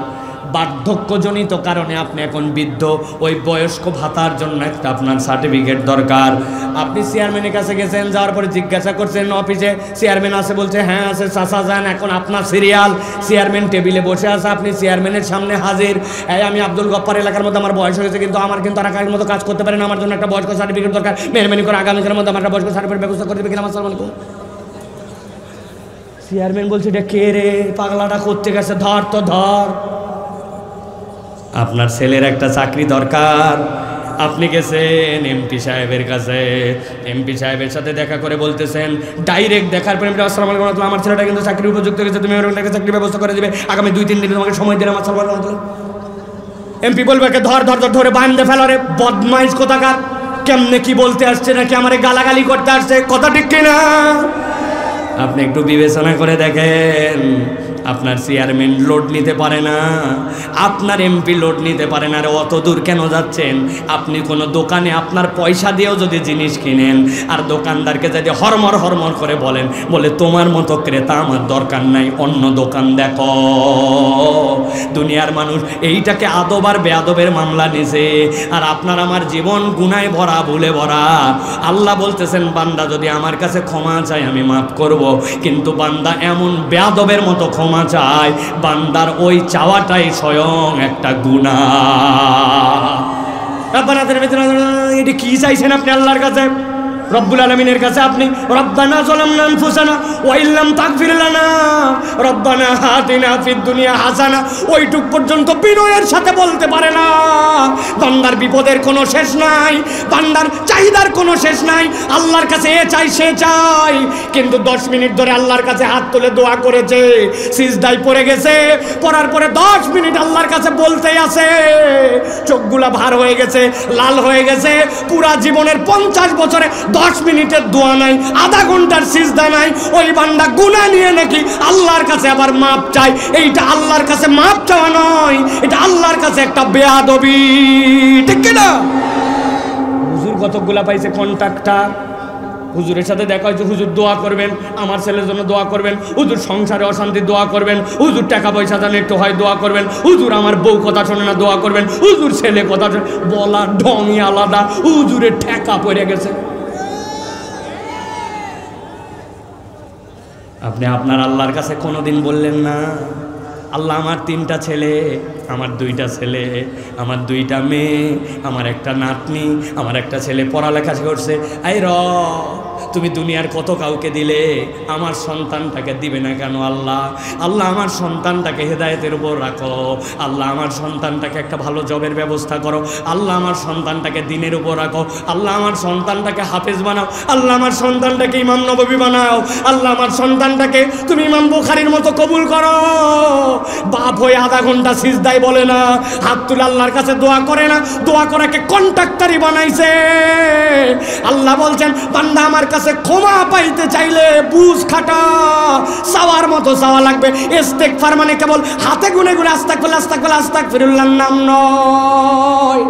বার্ধক্যজনিত কারণে আপনি এখন বৃদ্ধ, ওই বয়স্ক ভাতার জন্য একটা আপনার সার্টিফিকেট দরকার। আপনি চেয়ারম্যানের কাছে গেছেন, যাওয়ার পরে জিজ্ঞাসা করছেন অফিসে, চেয়ারম্যান আছে, বলছে হ্যাঁ আছে, চাচা যান, এখন আপনার সিরিয়াল। চেয়ারম্যান টেবিলে বসে আছে, আপনি চেয়ারম্যানের সামনে হাজির। এই আমি আব্দুল গফ্ফার, এলাকার মধ্যে আমার বয়স হয়েছে, কিন্তু আমার কিন্তু আর আগের মতো কাজ করতে পারে না, আমার জন্য একটা বয়স্ক সার্টিফিকেট দরকার, মেহরবানি করে আগামীকালের মধ্যে আমার একটা বয়স্ক সার্টিফিকেট ব্যবস্থা করে দেবে কিনা? আসসালামু আলাইকুম। চেয়ারম্যান বলছে এটা কে রে, পাগলাটা করতে গেছে, ধর তো ধর। আপনার ছেলের একটা চাকরি দরকার, আপনি গেছেন এমপি সাহেবের কাছে, এমপি সাহেবের সাথে দেখা করে বলতেছেন, ডাইরেক্ট দেখার পরে আসসালামু আলাইকুম রাহমাতুল্লাহ, আমার ছেলেটা কিন্তু চাকরির উপযুক্ত হয়েছে, তুমি ওর একটা চাকরির ব্যবস্থা করে দেবে, আগামী 2-3 দিন তোমাকে সময় দিলাম। আসসালামু আলাইকুম রাহমাতুল্লাহ। এমপি বলবে ধর ধর ধর ধরে বান্ধে ফেলো রে, বদমাইশ কোথাকার, কেমনে কি বলতে আসছে, নাকি আমারে গালাগালি করতে আসছে? কথা ঠিক কিনা? আপনি একটু বিবেচনা করে দেখেন, আপনার চেয়ারম্যান লোড নিতে পারে না, আপনার এমপি লোড নিতে পারে না, আর অত দূর কেন যাচ্ছেন? আপনি কোনো দোকানে আপনার পয়সা দিয়েও যদি জিনিস কিনেন, আর দোকানদারকে যদি হরমর হরমর করে বলেন, বলে তোমার মতো ক্রেতা আমার দরকার নাই, অন্য দোকান দেখো। দুনিয়ার মানুষ এইটাকে আদব আর বেয়াদবের মামলা নিছে, আর আপনার আমার জীবন গুনায় ভরা, ভুলে ভরা। আল্লাহ বলতেছেন বান্দা যদি আমার কাছে ক্ষমা চায় আমি মাফ করব, কিন্তু বান্দা এমন বেয়াদবের মতো ক্ষমা চায়, বান্দার ওই চাওয়াটাই স্বয়ং একটা গুনাহ। এটা কি চাইছেন আপনি আল্লাহর কাছে? রব্বুল আলামিনের কাছে আপনি রব্বানা যালামনা আনফুসানা ওয়া ইল্লাম তাগফির লানা রব্বানা আতিনা ফিদ দুনিয়া হাসানা, ওইটুক পর্যন্ত বিনয়ের সাথে বলতে পারে না। বান্দার বিপদের কোনো শেষ নাই, বান্দার চাহিদার কোনো শেষ নাই, আল্লাহর কাছে এ চাই সে চাই, কিন্তু 10 মিনিট ধরে আল্লাহর কাছে হাত তুলে দোয়া করেছে, সিজদায় পড়ে গেছে, পড়ার পরে 10 মিনিট আল্লাহর কাছে বলতেই আছে, চোখগুলা ভার হয়ে গেছে, লাল হয়ে গেছে। পুরা জীবনের 50 বছরে 10 মিনিটের দোয়া নাই, আধা ঘন্টার সিজদা নাই, ওই বান্দা গুনাহ নিয়ে নাকি আল্লাহর কাছে আবার মাপ চাই। এইটা আল্লাহর কাছে মাপ চাওয়া নয়, এটা আল্লাহর কাছে একটা বেয়াদবি, ঠিক কি না? হুজুর কতগুলা পাইছে কন্ট্রাক্টর, হুজুরের সাথে দেখা হয়েছে, হুজুর দোয়া করবেন, আমার ছেলের জন্য দোয়া করবেন, হুজুর সংসারে অশান্তি দোয়া করবেন, হুজুর টাকা পয়সা জানে একটু হয় দোয়া করবেন, হুজুর আমার বউ কথা শোনে না দোয়া করবেন, হুজুর ছেলে কথা শোনে, বলার ঢংই আলাদা, হুজুরের ঠেকা পড়ে গেছে। আপনি আপনার আল্লাহর কাছে কোনোদিন বললেন না আল্লাহ আমার 3টা ছেলে, আমার 2টা ছেলে, আমার 2টা মেয়ে, আমার একটা নাতনি, আমার একটা ছেলে পড়ালেখা করছে। এই তুমি দুনিয়ার কত কাউকে দিলে, আমার সন্তানটাকে দিবে না কেন আল্লাহ? আল্লাহ আমার সন্তানটাকে হেদায়েতের উপর রাখো, আল্লাহ আমার সন্তানটাকে একটা ভালো জবের ব্যবস্থা করো, আল্লাহ আমার সন্তানটাকে দিনের উপর রাখো, আল্লাহ আমার সন্তানটাকে হাফেজ বানাও, আল্লাহ আমার সন্তানটাকে ইমাম নববী বানাও, আল্লাহ আমার সন্তানটাকে তুমি ইমাম বুখারীর মতো কবুল করো। বাপ হয়ে আধা ঘন্টা সিজদায় বলে না, হাত তুলে আল্লাহর কাছে দোয়া করে না, দোয়া করাকে কন্ট্রাক্টরি বানাইছে। আল্লাহ বলছেন বান্দা আমার কাছে ক্ষমা পাইতে চাইলে বুঝ খাটা, চাওয়ার মতো চাওয়া লাগবে। ইস্তেগফার মানে কেবল হাতে গুনে গুনে আস্তাগফিরুল্লাহ আস্তাগফিরুল্লাহ আস্তাগফিরুল্লাহর নাম নয়।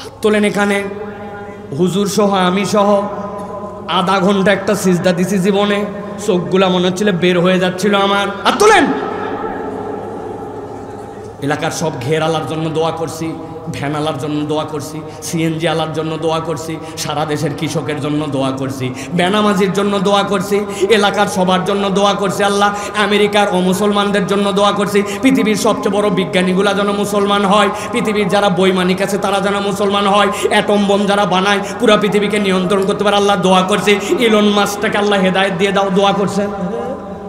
হাত তোলেন। এখানে হুজুর সহ আমি সহ আধা ঘন্টা একটা সিজদা দিছি জীবনে, চোখগুলা মনে হচ্ছিল বের হয়ে যাচ্ছিল আমার। হাত তোলেন। এলাকার সব ঘের আলার জন্য দোয়া করছি, ভ্যান আলার জন্য দোয়া করছি, সিএনজি আলার জন্য দোয়া করছি, সারা দেশের কৃষকের জন্য দোয়া করছি, বেনামাজির জন্য দোয়া করছি, এলাকার সবার জন্য দোয়া করছি। আল্লাহ আমেরিকার মুসলমানদের জন্য দোয়া করছি, পৃথিবীর সবচেয়ে বড় বিজ্ঞানীগুলা যেন মুসলমান হয়, পৃথিবীর যারা বৈমানিক আছে তারা যেন মুসলমান হয়, অ্যাটম বোম যারা বানায় পুরো পৃথিবীকে নিয়ন্ত্রণ করতে পারে আল্লাহ দোয়া করছি। ইলন মাস্কটাকে আল্লাহ হেদায়েত দিয়ে দাও, দোয়া করছে।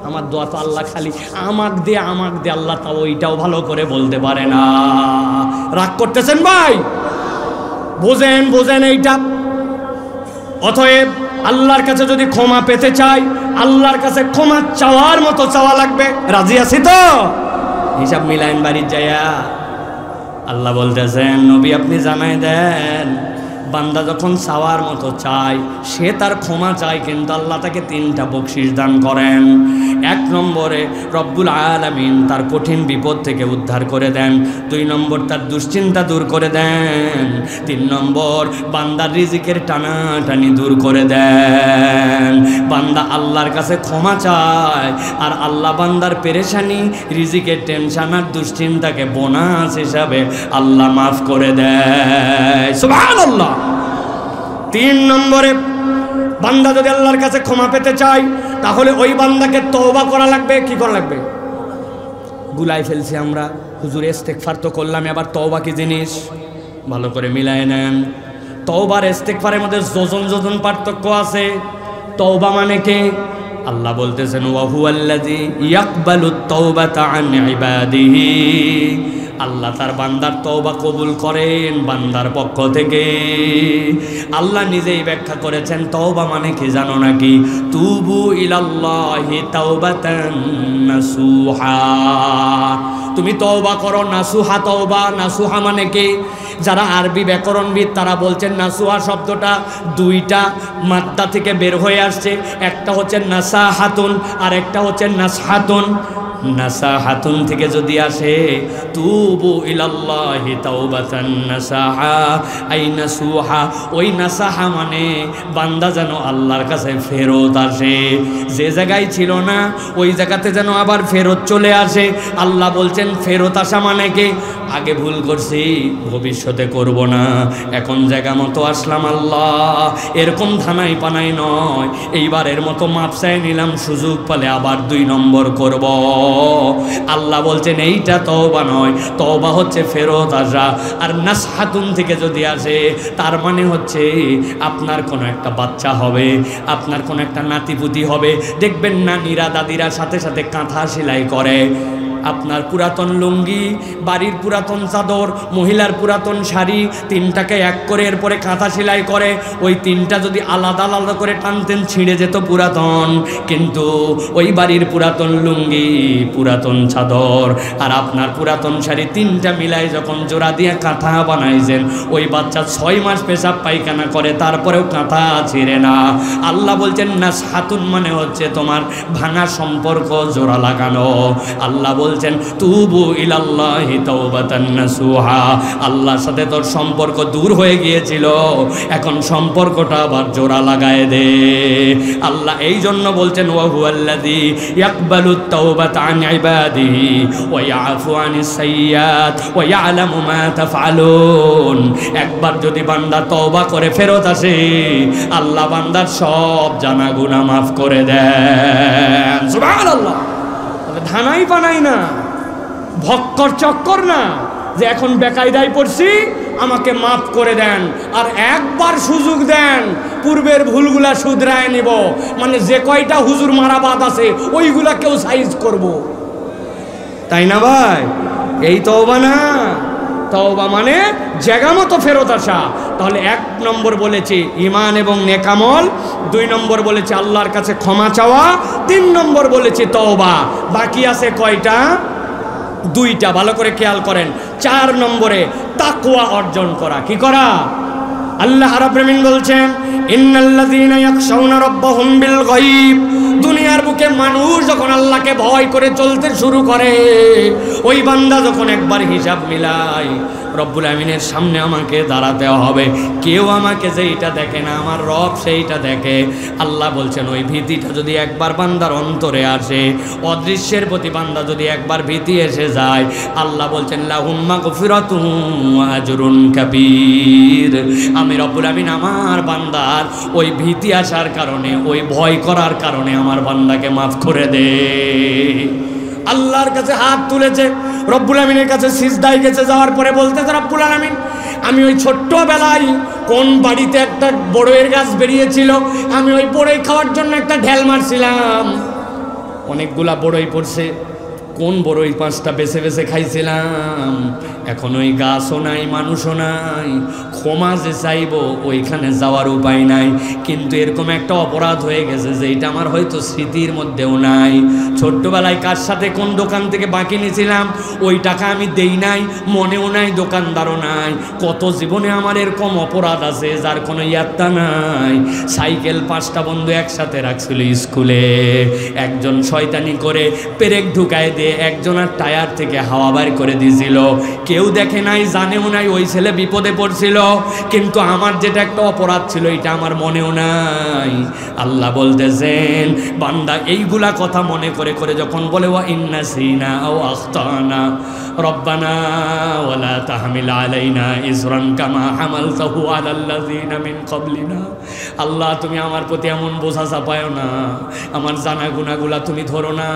আমার দোয়া তো আল্লাহ খালি আমাক দে আল্লাহ তাও ওইটাও ভালো করে বলতে পারে না। রাগ করতেছেন ভাই? বোঝেন এইটা। অতএব আল্লাহর কাছে যদি ক্ষমা পেতে চাই, আল্লাহর কাছে ক্ষমা চাওয়ার মতো চাওয়া লাগবে। রাজি আছি তো? হিসাব মিলাইন বাড়ির যাইয়া। আল্লাহ বলতেছেন নবী আপনি জানাই দেন, বান্দা যখন চাওয়ার মতো চায় সে তার ক্ষমা চায়, কিন্তু আল্লাহ তাকে 3টা বকশিশ দান করেন। 1 নম্বরে রব্বুল আলামিন তার কঠিন বিপদ থেকে উদ্ধার করে দেন, 2 নম্বর তার দুশ্চিন্তা দূর করে দেন, 3 নম্বর বান্দার রিজিকের টানাটানি দূর করে দেন। বান্দা আল্লাহর কাছে ক্ষমা চায় আর আল্লাহ বান্দার পেরেশানি, রিজিকের টেনশন আর দুশ্চিন্তাকে বোনাস হিসাবে আল্লাহ মাফ করে দেয়। সুবহানাল্লাহ। 3 নম্বরে বান্দা যদি আল্লাহর কাছে ক্ষমা পেতে চায় তাহলে ওই বান্দাকে তওবা করা লাগবে। কি করা লাগবে? গুলাই ফেলছি আমরা, হুজুর ইস্তেগফার তো করলাম, এবার তওবা কি জিনিস ভালো করে মিলায় নেন। তওবার ইস্তেগফারের মধ্যে যোজন পার্থক্য আছে। তওবা মানে কি? আল্লাহ বলতেছেন ওয়া হুয়াল্লাযী ইয়াকবালুত তাওবাতা আন ইবাদিহি, আল্লাহ তার বান্দার তওবা কবুল করেন বান্দার পক্ষ থেকে। আল্লাহ নিজেই ব্যাখ্যা করেছেন তওবা মানে কি জানো নাকি? তুবু ইলাল্লাহি তাওবাতান নাসুহা, তুমি তওবা করো নাসুহা। তওবা নাসুহা মানে কি? যারা আরবি ব্যাকরণবিদ তারা বলছেন নাসুহা শব্দটা 2টা মাদ্দা থেকে বের হয়ে আসছে, একটা হচ্ছে নাসাহাতুন আর একটা হচ্ছে নাসহাতুন। নাসাহাতুন থেকে যদি আসে তুবু ইলাল্লাহি তাওবাতান নাসাহা আই নাসুহা, ওই নাসাহা মানে বান্দা যেন আল্লাহর কাছে ফেরত আসে, যে জায়গায় ছিল না ওই জায়গাতে যেন আবার ফেরত চলে আসে। আল্লাহ বলছেন ফেরত আসা মানে কি? আগে ভুল করছি ভবিষ্যতে করব না, এখন জায়গা মতো আসলাম আল্লাহ, এরকম ধানাই পানাই নয়, এইবারের মতো মাপ চাই নিলাম, সুযোগ পালে আবার 2 নম্বর করব। আল্লাহ বলছেন এইটা তওবা নয়, তওবা হচ্ছে ফেরত আসা। আর নাসহাতুন থেকে যদি আসে তার মানে হচ্ছে আপনার কোনো একটা বাচ্চা হবে, আপনার কোনো একটা নাতিপুতি হবে, দেখবেন নানিরা দাদিরা সাথে সাথে কাঁথা সেলাই করে। আপনার পুরাতন লুঙ্গি, বাড়ির পুরাতন চাদর, মহিলার পুরাতন শাড়ি, 3টাকে এক করে এরপরে কাঁথা সেলাই করে। ওই 3টা যদি আলাদা আলাদা করে টানতেন ছিঁড়ে যেত পুরাতন, কিন্তু ওই বাড়ির পুরাতন লুঙ্গি, পুরাতন চাদর আর আপনার পুরাতন শাড়ি 3টা মিলাই যখন জোড়া দিয়ে কাঁথা বানাইছেন, ওই বাচ্চা 6 মাস পেশাব পায়খানা করে তারপরেও কাঁথা ছিঁড়ে না। আল্লাহ বলছেন নাসহাতুন মানে হচ্ছে তোমার ভাঙা সম্পর্ক জোড়া লাগানো। আল্লাহ বলছেন তুবু ইলাল্লাহি তাওবাতান নাসুহা, আল্লাহর সাথে তোর সম্পর্ক দূর হয়ে গিয়েছিল, এখন সম্পর্কটা আবার জোড়া লাগায় দে। আল্লাহ এই জন্য বলছেন ওয়া হুয়াল্লাযী ইয়াকবালুত তাওবাতা আন ইবাদিহি ওয়া ইয়াফু আনিস সাইয়্যাত ওয়া ইয়ালামু মা তাফআলুন। একবার যদি বান্দা তওবা করে ফেরত আসে, আল্লাহ বান্দার সব জানা গুনাহ মাফ করে দেন। সুবহানাল্লাহ। ধানাই পানাই না, ভক্কর চক্কর না যে এখন বেকায়দায় পড়ছি আমাকে মাফ করে দেন, আর একবার সুযোগ দেন পূর্বের ভুলগুলা শুধরায় নিব, মানে যে কয়টা হুজুর মারা বাদ আছে ওইগুলা কেউ সাইজ করব, তাই না ভাই? এই তওবা না, তওবা মানে জায়গা মতো ফেরত আসা। তাহলে 1 নম্বর বলেছি ঈমান এবং নেকামল, 2 নম্বর বলেছি আল্লাহর কাছে ক্ষমা চাওয়া, 3 নম্বর বলেছি তওবা। বাকি আছে কয়টা? 2টা। ভালো করে খেয়াল করেন। 4 নম্বরে তাকওয়া অর্জন করা। কি করা? আল্লাহ রাব্বুল আলামিন বলছেন ইন্নাল্লাযীনা ইয়াখশাউনা রাব্বাহুম বিল গায়ব। দুনিয়ার বুকে মানুষ যখন আল্লাহকে ভয় করে চলতে শুরু করে, ওই বান্দা যখন একবার হিসাব মিলায় রব্বুল আমিনের সামনে আমাকে দাঁড়াতে হবে, কেউ আমাকে যেইটা দেখে না আমার রব সেইটা দেখে। আল্লাহ বলছেন ওই ভীতিটা যদি একবার বান্দার অন্তরে আসে, অদৃশ্যের প্রতি বান্দা যদি একবার ভীতি এসে যায়, আল্লাহ বলছেন লাহুম মাগফিরাতুন ওয়া আজরুন কাবীর। আমি রব্বুল আমিন আমার বান্দার ওই ভীতি আসার কারণে, ওই ভয় করার কারণে আমার বান্দাকে মাফ করে দে। আল্লাহর কাছে হাত তুলেছে, রব্বুল আমিনের কাছে সিজদায় গেছে, যাওয়ার পরে বলতেছে রব্বুল আমিন আমি ওই ছোট্টবেলায় কোন বাড়িতে একটা বড়ইয়ের গাছ বেরিয়েছিল, আমি ওই বড়ই খাওয়ার জন্য একটা ঢেল মারছিলাম, অনেকগুলা বড়ই পড়ছে, কোন বড়ই 5টা বেছে বেছে খাইছিলাম, এখন ওই গাছও নাই মানুষও নাই, ক্ষমা যে চাইব ওইখানে যাওয়ার উপায় নাই, কিন্তু এরকম একটা অপরাধ হয়ে গেছে যেটা আমার হয়তো স্মৃতির মধ্যেও নাই। ছোট্টবেলায় কার সাথে কোন দোকান থেকে বাকি নিয়েছিলাম ওই টাকা আমি দেই নাই, মনেও নাই, দোকানদারও নাই। কত জীবনে আমার এরকম অপরাধ আছে যার কোনো ইয়াত্তা নাই। সাইকেল 5টা বন্ধু একসাথে রাখছিল স্কুলে, একজন শয়তানি করে পেরেক ঢুকায় দিয়ে একজনের টায়ার থেকে হাওয়া বাইর করে দিয়েছিল, কেউ দেখে নাই, জানেও নাই ওই ছেলে বিপদে পড়ছিল, কিন্তু আমার যেটা একটা অপরাধ ছিল এটা আমার মনেও নাই। আল্লাহ বলতেছেন বান্দা এইগুলা কথা মনে করে করে যখন বলে ওয়া ইন্নাসিনা আও আখতানা রব্বানা ওয়ালা তাহমিল আলাইনা ইসরান কামা হামালতাহু আলাল্লাযিনা মিন ক্বাবলিনা, আল্লাহ তুমি আমার প্রতি এমন বোঝা চাপায়ো না, আমার জানা গুনাহগুলা তুমি ধরো না,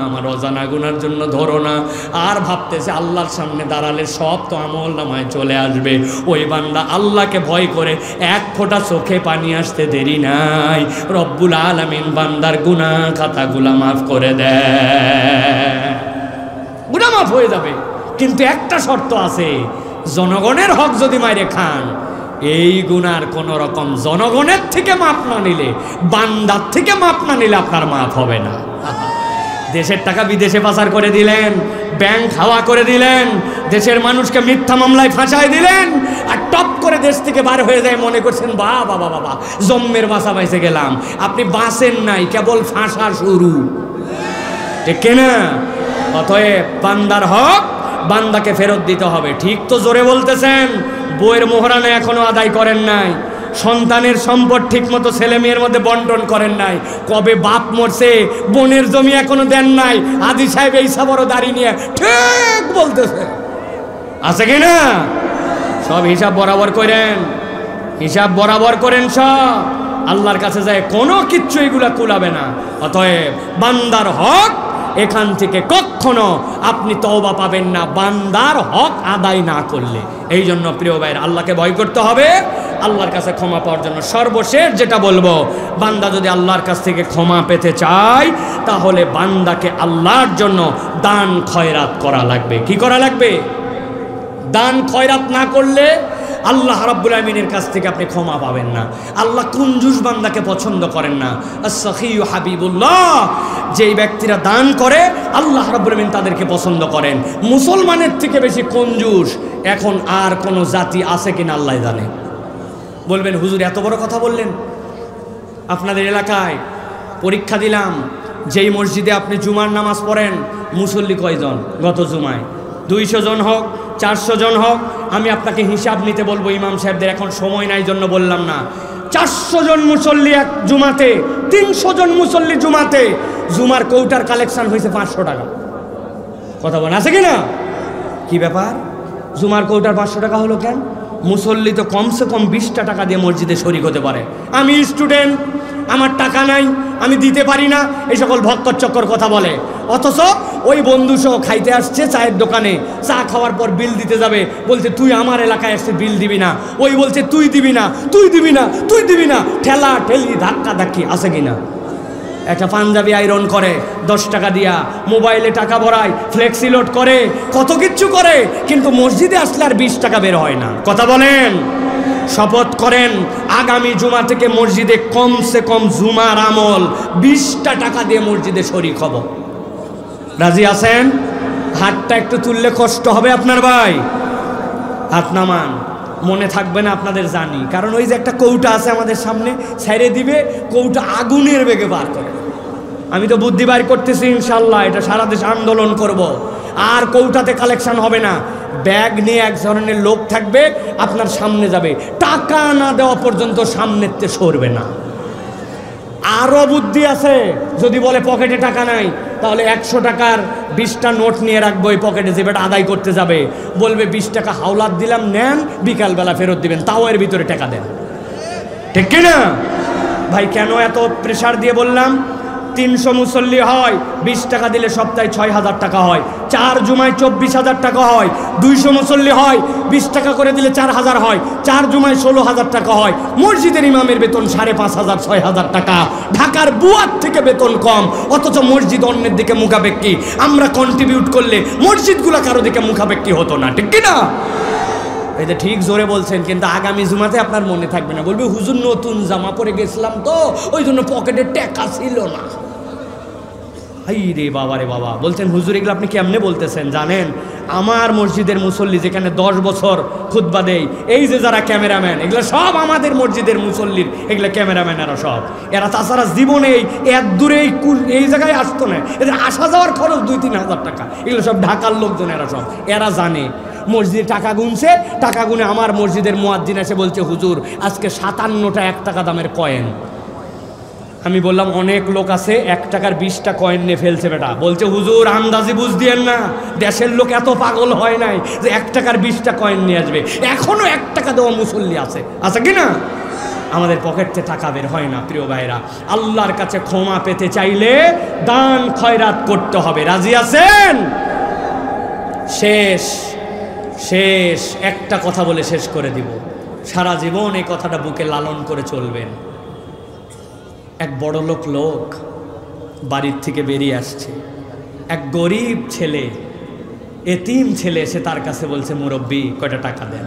আমার অজানা গুনার জন্য ধরো না। আর ভাবতেছে আল্লাহর সামনে দাঁড়ালে সব তো আমল নামায় চলে আসবে। ওই বান্দা আল্লাহকে ভয় করে 1 ফোঁটা চোখে পানি আসতে দেরি নাই, রব্বুল আলামিন বান্দার গুনাহ খাতাগুলা মাফ করে দেয়, গুনাহ মাফ হয়ে যাবে। কিন্তু একটা শর্ত আছে, জনগণের হক যদি মাইরে খান, এই গুনার কোন রকম জনগণের থেকে মাপ না নিলে, বান্দার থেকে মাপ না নিলে আপনার মাফ হবে না। দেশের টাকা বিদেশে পাচার করে দিলেন, ব্যাংক হাওয়া করে দিলেন, দেশের মানুষকে মিথ্যা মামলায় ফাঁসায় দিলেন, আর টপ করে দেশ থেকে বার হয়ে যায়, মনে করছেন বাবা বাবা বাবা জম্মের বাসা বাইসে গেলাম। আপনি বাঁচেন নাই, কেবল ফাঁসা শুরু, ঠিক না? অতএব বান্দার হক বান্দাকে ফেরত দিতে হবে। ঠিক তো জোরে বলতেছেন। বইয়ের মোহরানা এখনো আদায় করেন নাই, সন্তানের সম্পদ ঠিক মতো ছেলে মেয়ের মধ্যে বন্টন করেন নাই, কবে বাপ মরছে বোনের জমি এখনো দেন নাই, হাজী সাহেব এই সব বড় দাড়ি নিয়ে ঠিক বলতেছে, আছে কি না? সব হিসাব বরাবর করেন, হিসাব বরাবর করেন সব, আল্লাহর কাছে যায় কোনো কিচ্ছু এগুলা কুলাবে না। অতএব বান্দার হক এখান থেকে কখনো আপনি তওবা পাবেন না বান্দার হক আদায় না করলে। এই জন্য প্রিয় ভাইয়ের আল্লাহকে ভয় করতে হবে, আল্লাহর কাছে ক্ষমা পাওয়ার জন্য। সর্বশেষ যেটা বলবো, বান্দা যদি আল্লাহর কাছ থেকে ক্ষমা পেতে চায় তাহলে বান্দাকে আল্লাহর জন্য দান খয়রাত করা লাগবে। কি করা লাগবে? দান খয়রাত না করলে আল্লাহ রাব্বুল আমিনের কাছ থেকে আপনি ক্ষমা পাবেন না। আল্লাহ কুনজুস বান্দাকে পছন্দ করেন না। আস-সাখিয়্যু হাবিবুল্লাহ, যেই ব্যক্তিরা দান করে আল্লাহ রাব্বুল আমিন তাদেরকে পছন্দ করেন। মুসলমানের থেকে বেশি কঞ্জুস এখন আর কোন জাতি আছে কিনা আল্লাহ জানে। বলবেন হুজুর এত বড় কথা বললেন, আপনাদের এলাকায় পরীক্ষা দিলাম, যেই মসজিদে আপনি জুমার নামাজ পড়েন মুসল্লি কয়জন গত জুমায়? 200 জন হোক, 400 জন হোক, আমি আপনাকে হিসাব নিতে বলবো ইমাম সাহেবদের, এখন সময় নাই জন্য বললাম না। 400 জন মুসল্লি এক জুমাতে, 300 জন মুসল্লি জুমাতে, জুমার কৌটার কালেকশন হয়েছে 500 টাকা। কথা বলেন আছে কি না? কি ব্যাপার? জুমার কৌটার 500 টাকা হলো কেন? মুসল্লি তো কমসে কম 20টা টাকা দিয়ে মসজিদে শরিক হতে পারে। আমি স্টুডেন্ট, আমার টাকা নাই, আমি দিতে পারি না, এই সকল ভক্কর চক্কর কথা বলে। অথচ ওই বন্ধু সহ খাইতে আসছে চায়ের দোকানে, চা খাওয়ার পর বিল দিতে যাবে, বলছে তুই আমার এলাকায় আসছে বিল দিবি না। ওই বলছে তুই দিবি না, তুই দিবি না, তুই দিবি না, ঠেলা ঠেলি ধাক্কা ধাক্কি আছে কিনা? একটা পাঞ্জাবি আয়রন করে 10 টাকা দিয়া, মোবাইলে টাকা ভরায়, ফ্লেক্সি লোড করে, কত কিচ্ছু করে, কিন্তু মসজিদে আসলে আর 20 টাকা বের হয় না। কথা বলেন। শপথ করেন আগামী জুমা থেকে মসজিদে কমসে কম জুমার আমল 20টা টাকা দিয়ে মসজিদে শরিক হব। রাজি আছেন? হাতটা একটু তুললে কষ্ট হবে আপনার ভাই, হাত নামান। মনে থাকবে না আপনাদের জানি, কারণ ওই যে একটা কৌটা আছে আমাদের সামনে, ছেড়ে দিবে, কৌটা আগুনের বেগে বার করে। আমি তো বুদ্ধি বাইর করতেছি, ইনশাল্লাহ এটা সারা দেশ আন্দোলন করব। আর কৌটাতে কালেকশন হবে না, ব্যাগ নিয়ে এক ধরনের লোক থাকবে, আপনার সামনে যাবে, টাকা না দেওয়া পর্যন্ত সামনেতে সরবে না। আরও বুদ্ধি আছে, যদি বলে পকেটে টাকা নাই, তাহলে 100 টাকার 20টা নোট নিয়ে রাখবো এই পকেটে, যে বেটা আদায় করতে যাবে বলবে 20 টাকা হাওলাত দিলাম, নেন, বিকালবেলা ফেরত দিবেন, তাও এর ভিতরে টাকা দেন। ঠিক কিনা ভাই? কেন এত প্রেশার দিয়ে বললাম? 300 মুসল্লি হয়, 20 টাকা দিলে সপ্তাহে 6000 টাকা হয়, 4 জুমায় 24,000 টাকা হয়। 200 মুসল্লি হয়, 20 টাকা করে দিলে 4000 হয়, 4 জুমায় 16,000 টাকা হয়। মসজিদের ইমামের বেতন 5,500 6,000 টাকা। ঢাকার বুয়ার থেকে বেতন কম, অথচ মসজিদ অন্যের দিকে মুখাপেক্ষী। আমরা কন্ট্রিবিউট করলে মসজিদগুলো কারো দিকে মুখাপেক্ষী হতো না। ঠিক কিনা? এই যে ঠিক জোরে বলছেন, কিন্তু আগামী জুমাতে আপনার মনে থাকবে না, বলবে হুজুর নতুন জামা পরে গেছিলাম তো, ওই জন্য পকেটে টাকা ছিল না। হাই রে বাবা রে বাবা। বলছেন হুজুর এগুলো আপনি কেমনে বলতেছেন? জানেন, আমার মসজিদের মুসল্লি যেখানে 10 বছর খুতবা দেই, এই যে যারা ক্যামেরাম্যান, এগুলো সব আমাদের মসজিদের মুসল্লির, এগুলো ক্যামেরাম্যান এরা সব। এরা তাছাড়া জীবনে এত দূরে এই জায়গায় আসতো না, এদের আসা যাওয়ার খরচ 2-3 হাজার টাকা। এগুলো সব ঢাকার লোকজন, এরা সব, এরা জানে। মসজিদে টাকা গুনছে, টাকা গুনে আমার মসজিদের মুয়াজ্জিন এসে বলছে হুজুর আজকে 57টা 1 টাকা দামের কয়েন। আমি বললাম অনেক লোক আছে 1 টাকার 20টা কয়েন নিয়ে ফেলছে বেটা। বলছে হুজুর আন্দাজি বুঝ দিয়েন না, দেশের লোক এত পাগল হয় নাই যে 1 টাকার 20টা কয়েন নিয়ে আসবে। এখনো 1 টাকা দেওয়া মুসল্লি আছে কি না? আমাদের পকেটে টাকা বের হয় না। প্রিয় ভাইরা, আল্লাহর কাছে ক্ষমা পেতে চাইলে দান খয়রাত করতে হবে। রাজি আছেন? শেষ একটা কথা বলে শেষ করে দিব, সারা জীবন এই কথাটা বুকে লালন করে চলবেন। এক বড়লোক লোক বাড়ির থেকে বেরিয়ে আসছে, এক গরিব ছেলে, এতিম ছেলে এসে তার কাছে বলছে মুরব্বি কয়টা টাকা দেন।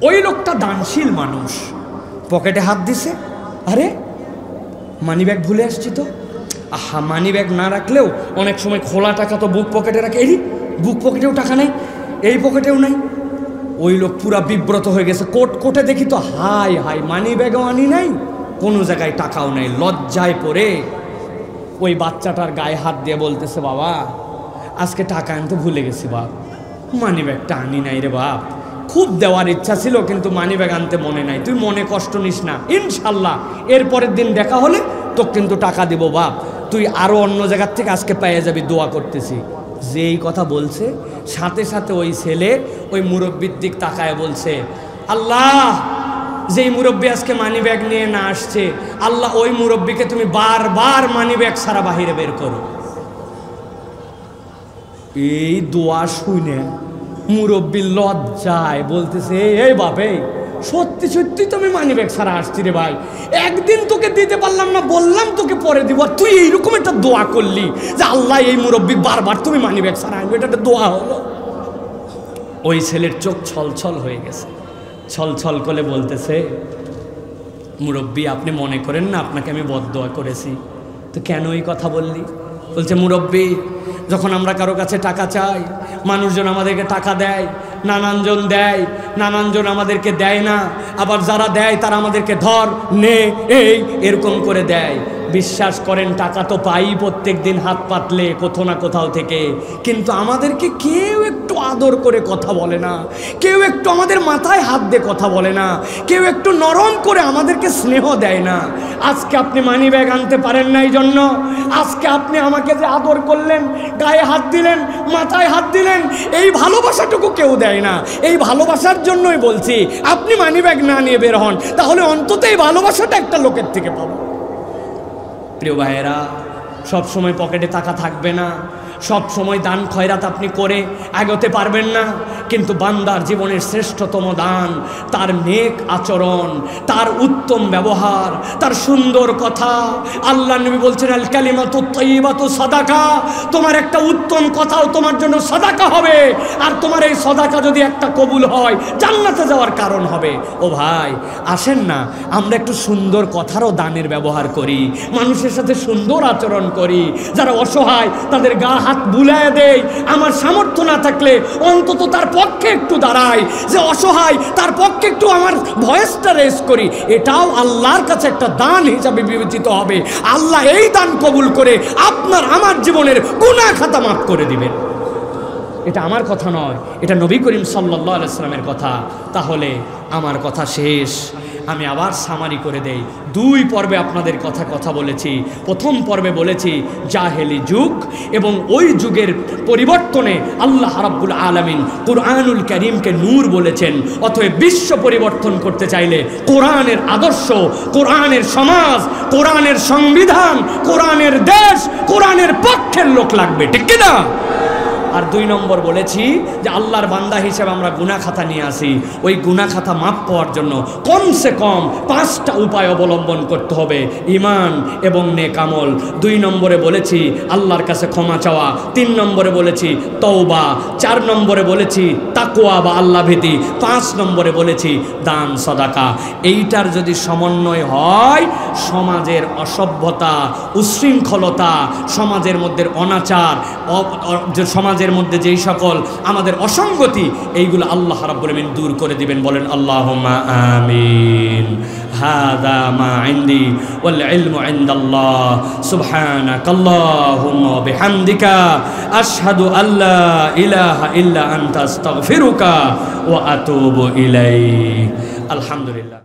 ওই লোকটা দানশীল মানুষ, পকেটে হাত দিছে, আরে মানি ব্যাগ ভুলে আসছি তো। আহা, মানি ব্যাগ না রাখলেও অনেক সময় খোলা টাকা তো বুক পকেটে রাখে, এই বুক পকেটেও টাকা নাই, এই পকেটেও নাই। ওই লোক পুরা বিব্রত হয়ে গেছে। কোটে দেখি তো হাই মানি ব্যাগও আনি নাই, কোনো জায়গায় টাকাও নাই। লজ্জায় পড়ে ওই বাচ্চাটার গায়ে হাত দিয়ে বলতেছে বাবা আজকে টাকা আনতে ভুলে গেছি বাপ, মানি ব্যাগটা আনি নাই রে বাপ, খুব দেওয়ার ইচ্ছা ছিল কিন্তু মানি ব্যাগ আনতে মনে নাই, তুই মনে কষ্ট নিস না, ইনশাল্লাহ এরপরের দিন দেখা হলে তোকে কিন্তু টাকা দিব বাপ, তুই আরও অন্য জায়গার থেকে আজকে পেয়ে যাবি, দোয়া করতেছি। যেই কথা বলছে সাথে সাথে ওই ছেলে ওই মুরব্বির দিক তাকায় বলছে আল্লাহ, যেই মুরব্বী আজকে মানি ব্যাগ নিয়ে না আসছে, আল্লাহ ওই মুরব্বীকে তুমি বারবার মানি ব্যাগ ছাড়া বাহিরে বের করো। এই দোয়া শুনে মুরব্বী লজ্জায় বলতেছে এই বাপে সত্যি সত্যি তুমি মানি ব্যাগ ছাড়া আসছি রে ভাই, একদিন তোকে দিতে পারলাম না, বললাম তোকে পরে দিব, আর তুই এইরকম একটা দোয়া করলি যে আল্লাহ এই মুরব্বী বারবার তুমি মানি ব্যাগ ছাড়া আনবে, এটা একটা দোয়া হলো। ওই ছেলের চোখ ছলছল হয়ে গেছে, ছলছল করে বলতেছে মুরব্বী আপনি মনে করেন না আপনাকে আমি বদদোয়া করেছি, তো কেন এই কথা বললি? বলছে মুরব্বী যখন আমরা কারো কাছে টাকা চাই মানুষজন আমাদেরকে টাকা দেয়, নানানজন দেয়, নানানজন আমাদেরকে দেয় না, আবার যারা দেয় তারা আমাদেরকে ধর নে এই এরকম করে দেয়। বিশ্বাস করেন টাকা তো পাই প্রত্যেক দিন হাত পাতলে কোথাও না কোথাও থেকে, কিন্তু আমাদেরকে কেউ একটু আদর করে কথা বলে না, কেউ একটু আমাদের মাথায় হাত দিয়ে কথা বলে না, কেউ একটু নরম করে আমাদেরকে স্নেহ দেয় না। আজকে আপনি মানি ব্যাগ আনতে পারেন না, এই জন্য আজকে আপনি আমাকে যে আদর করলেন, গায়ে হাত দিলেন, মাথায় হাত দিলেন, এই ভালোবাসাটুকু কেউ দেয় না। এই ভালোবাসার জন্যই বলছি আপনি মানি ব্যাগ না নিয়ে বের হন, তাহলে অন্তত এই ভালোবাসাটা একটা লোকের থেকে পাবো। প্রিয় ভাইয়েরা, সব সময় পকেটে টাকা থাকবে না, সব সময় দান খয়রাত আপনি করে এগোতে পারবেন না, কিন্তু বান্দার জীবনের শ্রেষ্ঠতম দান তার নেক আচরণ, তার উত্তম ব্যবহার, তার সুন্দর কথা। আল্লাহ নবী বলছেন আল কালিমাতু তাইয়্যিবাতু সাদাকা, তোমার একটা উত্তম কথাও তোমার জন্য সাদাকা হবে, আর তোমার এই সাদাকা যদি একটা কবুল হয় জান্নাতে যাওয়ার কারণ হবে। ও ভাই, আসেন না আমরা একটু সুন্দর কথারও দানের ব্যবহার করি, মানুষের সাথে সুন্দর আচরণ করি, যারা অসহায় তাদের গা হাত বুলায় দেয়। আমার সামর্থ্য না থাকলে অন্তত তার পক্ষে একটু দাঁড়াই, যে অসহায় তার পক্ষে একটু আমার ভয়েসটা রেজ করি, এটাও আল্লাহর কাছে একটা দান হিসাবে বিবেচিত হবে। আল্লাহ এই দান কবুল করে আপনার আমার জীবনের গুনাহ খাতা মাফ করে দিবেন। এটা আমার কথা নয়, এটা নবী করিম সাল্লাল্লাহু আলাইহি ওয়াসাল্লামের কথা। তাহলে আমার কথা শেষ, আমি আবার সামারি করে দেই। 2 পর্বে আপনাদের কথা বলেছি। প্রথম পর্বে বলেছি জাহেলি যুগ এবং ওই যুগের পরিবর্তনে আল্লাহ রাব্বুল আলামিন কুরআনুল কারীমকে নূর বলেছেন। অতএব বিশ্ব পরিবর্তন করতে চাইলে কোরআনের আদর্শ, কোরআনের সমাজ, কোরআনের সংবিধান, কোরআনের দেশ, কোরআনের পক্ষের লোক লাগবে, ঠিক কি না? আর 2 নম্বর বলেছি যে আল্লাহর বান্দা হিসেবে আমরা গুনাহ খাতা নিয়ে আসি, ওই গুনাহ খাতা মাপ পাওয়ার জন্য কমসে কম 5টা উপায় অবলম্বন করতে হবে, ঈমান এবং নেক আমল। 2 নম্বরে বলেছি আল্লাহর কাছে ক্ষমা চাওয়া, 3 নম্বরে বলেছি তওবা, 4 নম্বরে বলেছি তাকওয়া বা আল্লাহ ভীতি, 5 নম্বরে বলেছি দান সদাকা। এইটার যদি সমন্বয় হয়, সমাজের অসভ্যতা, উচ্ছৃঙ্খলতা, সমাজের মধ্যে অনাচার, সমাজের মধ্যে যেই সকল আমাদের অসঙ্গতি, এইগুলো আল্লাহ রাব্বুল আলামিন দূর করে দিবেন। বলেন আল্লাহুম্মা আমিন। হাদা মা ইনদি ওয়াল ইলমু ইনদাল্লাহ। সুবহানাকাল্লাহুম্মা ওয়া বিহামদিকা আশহাদু আল্লা ইলাহা ইল্লা আনতা আস্তাগফিরুকা ওয়া আতুবু ইলাইক। আলহামদুলিল্লাহ।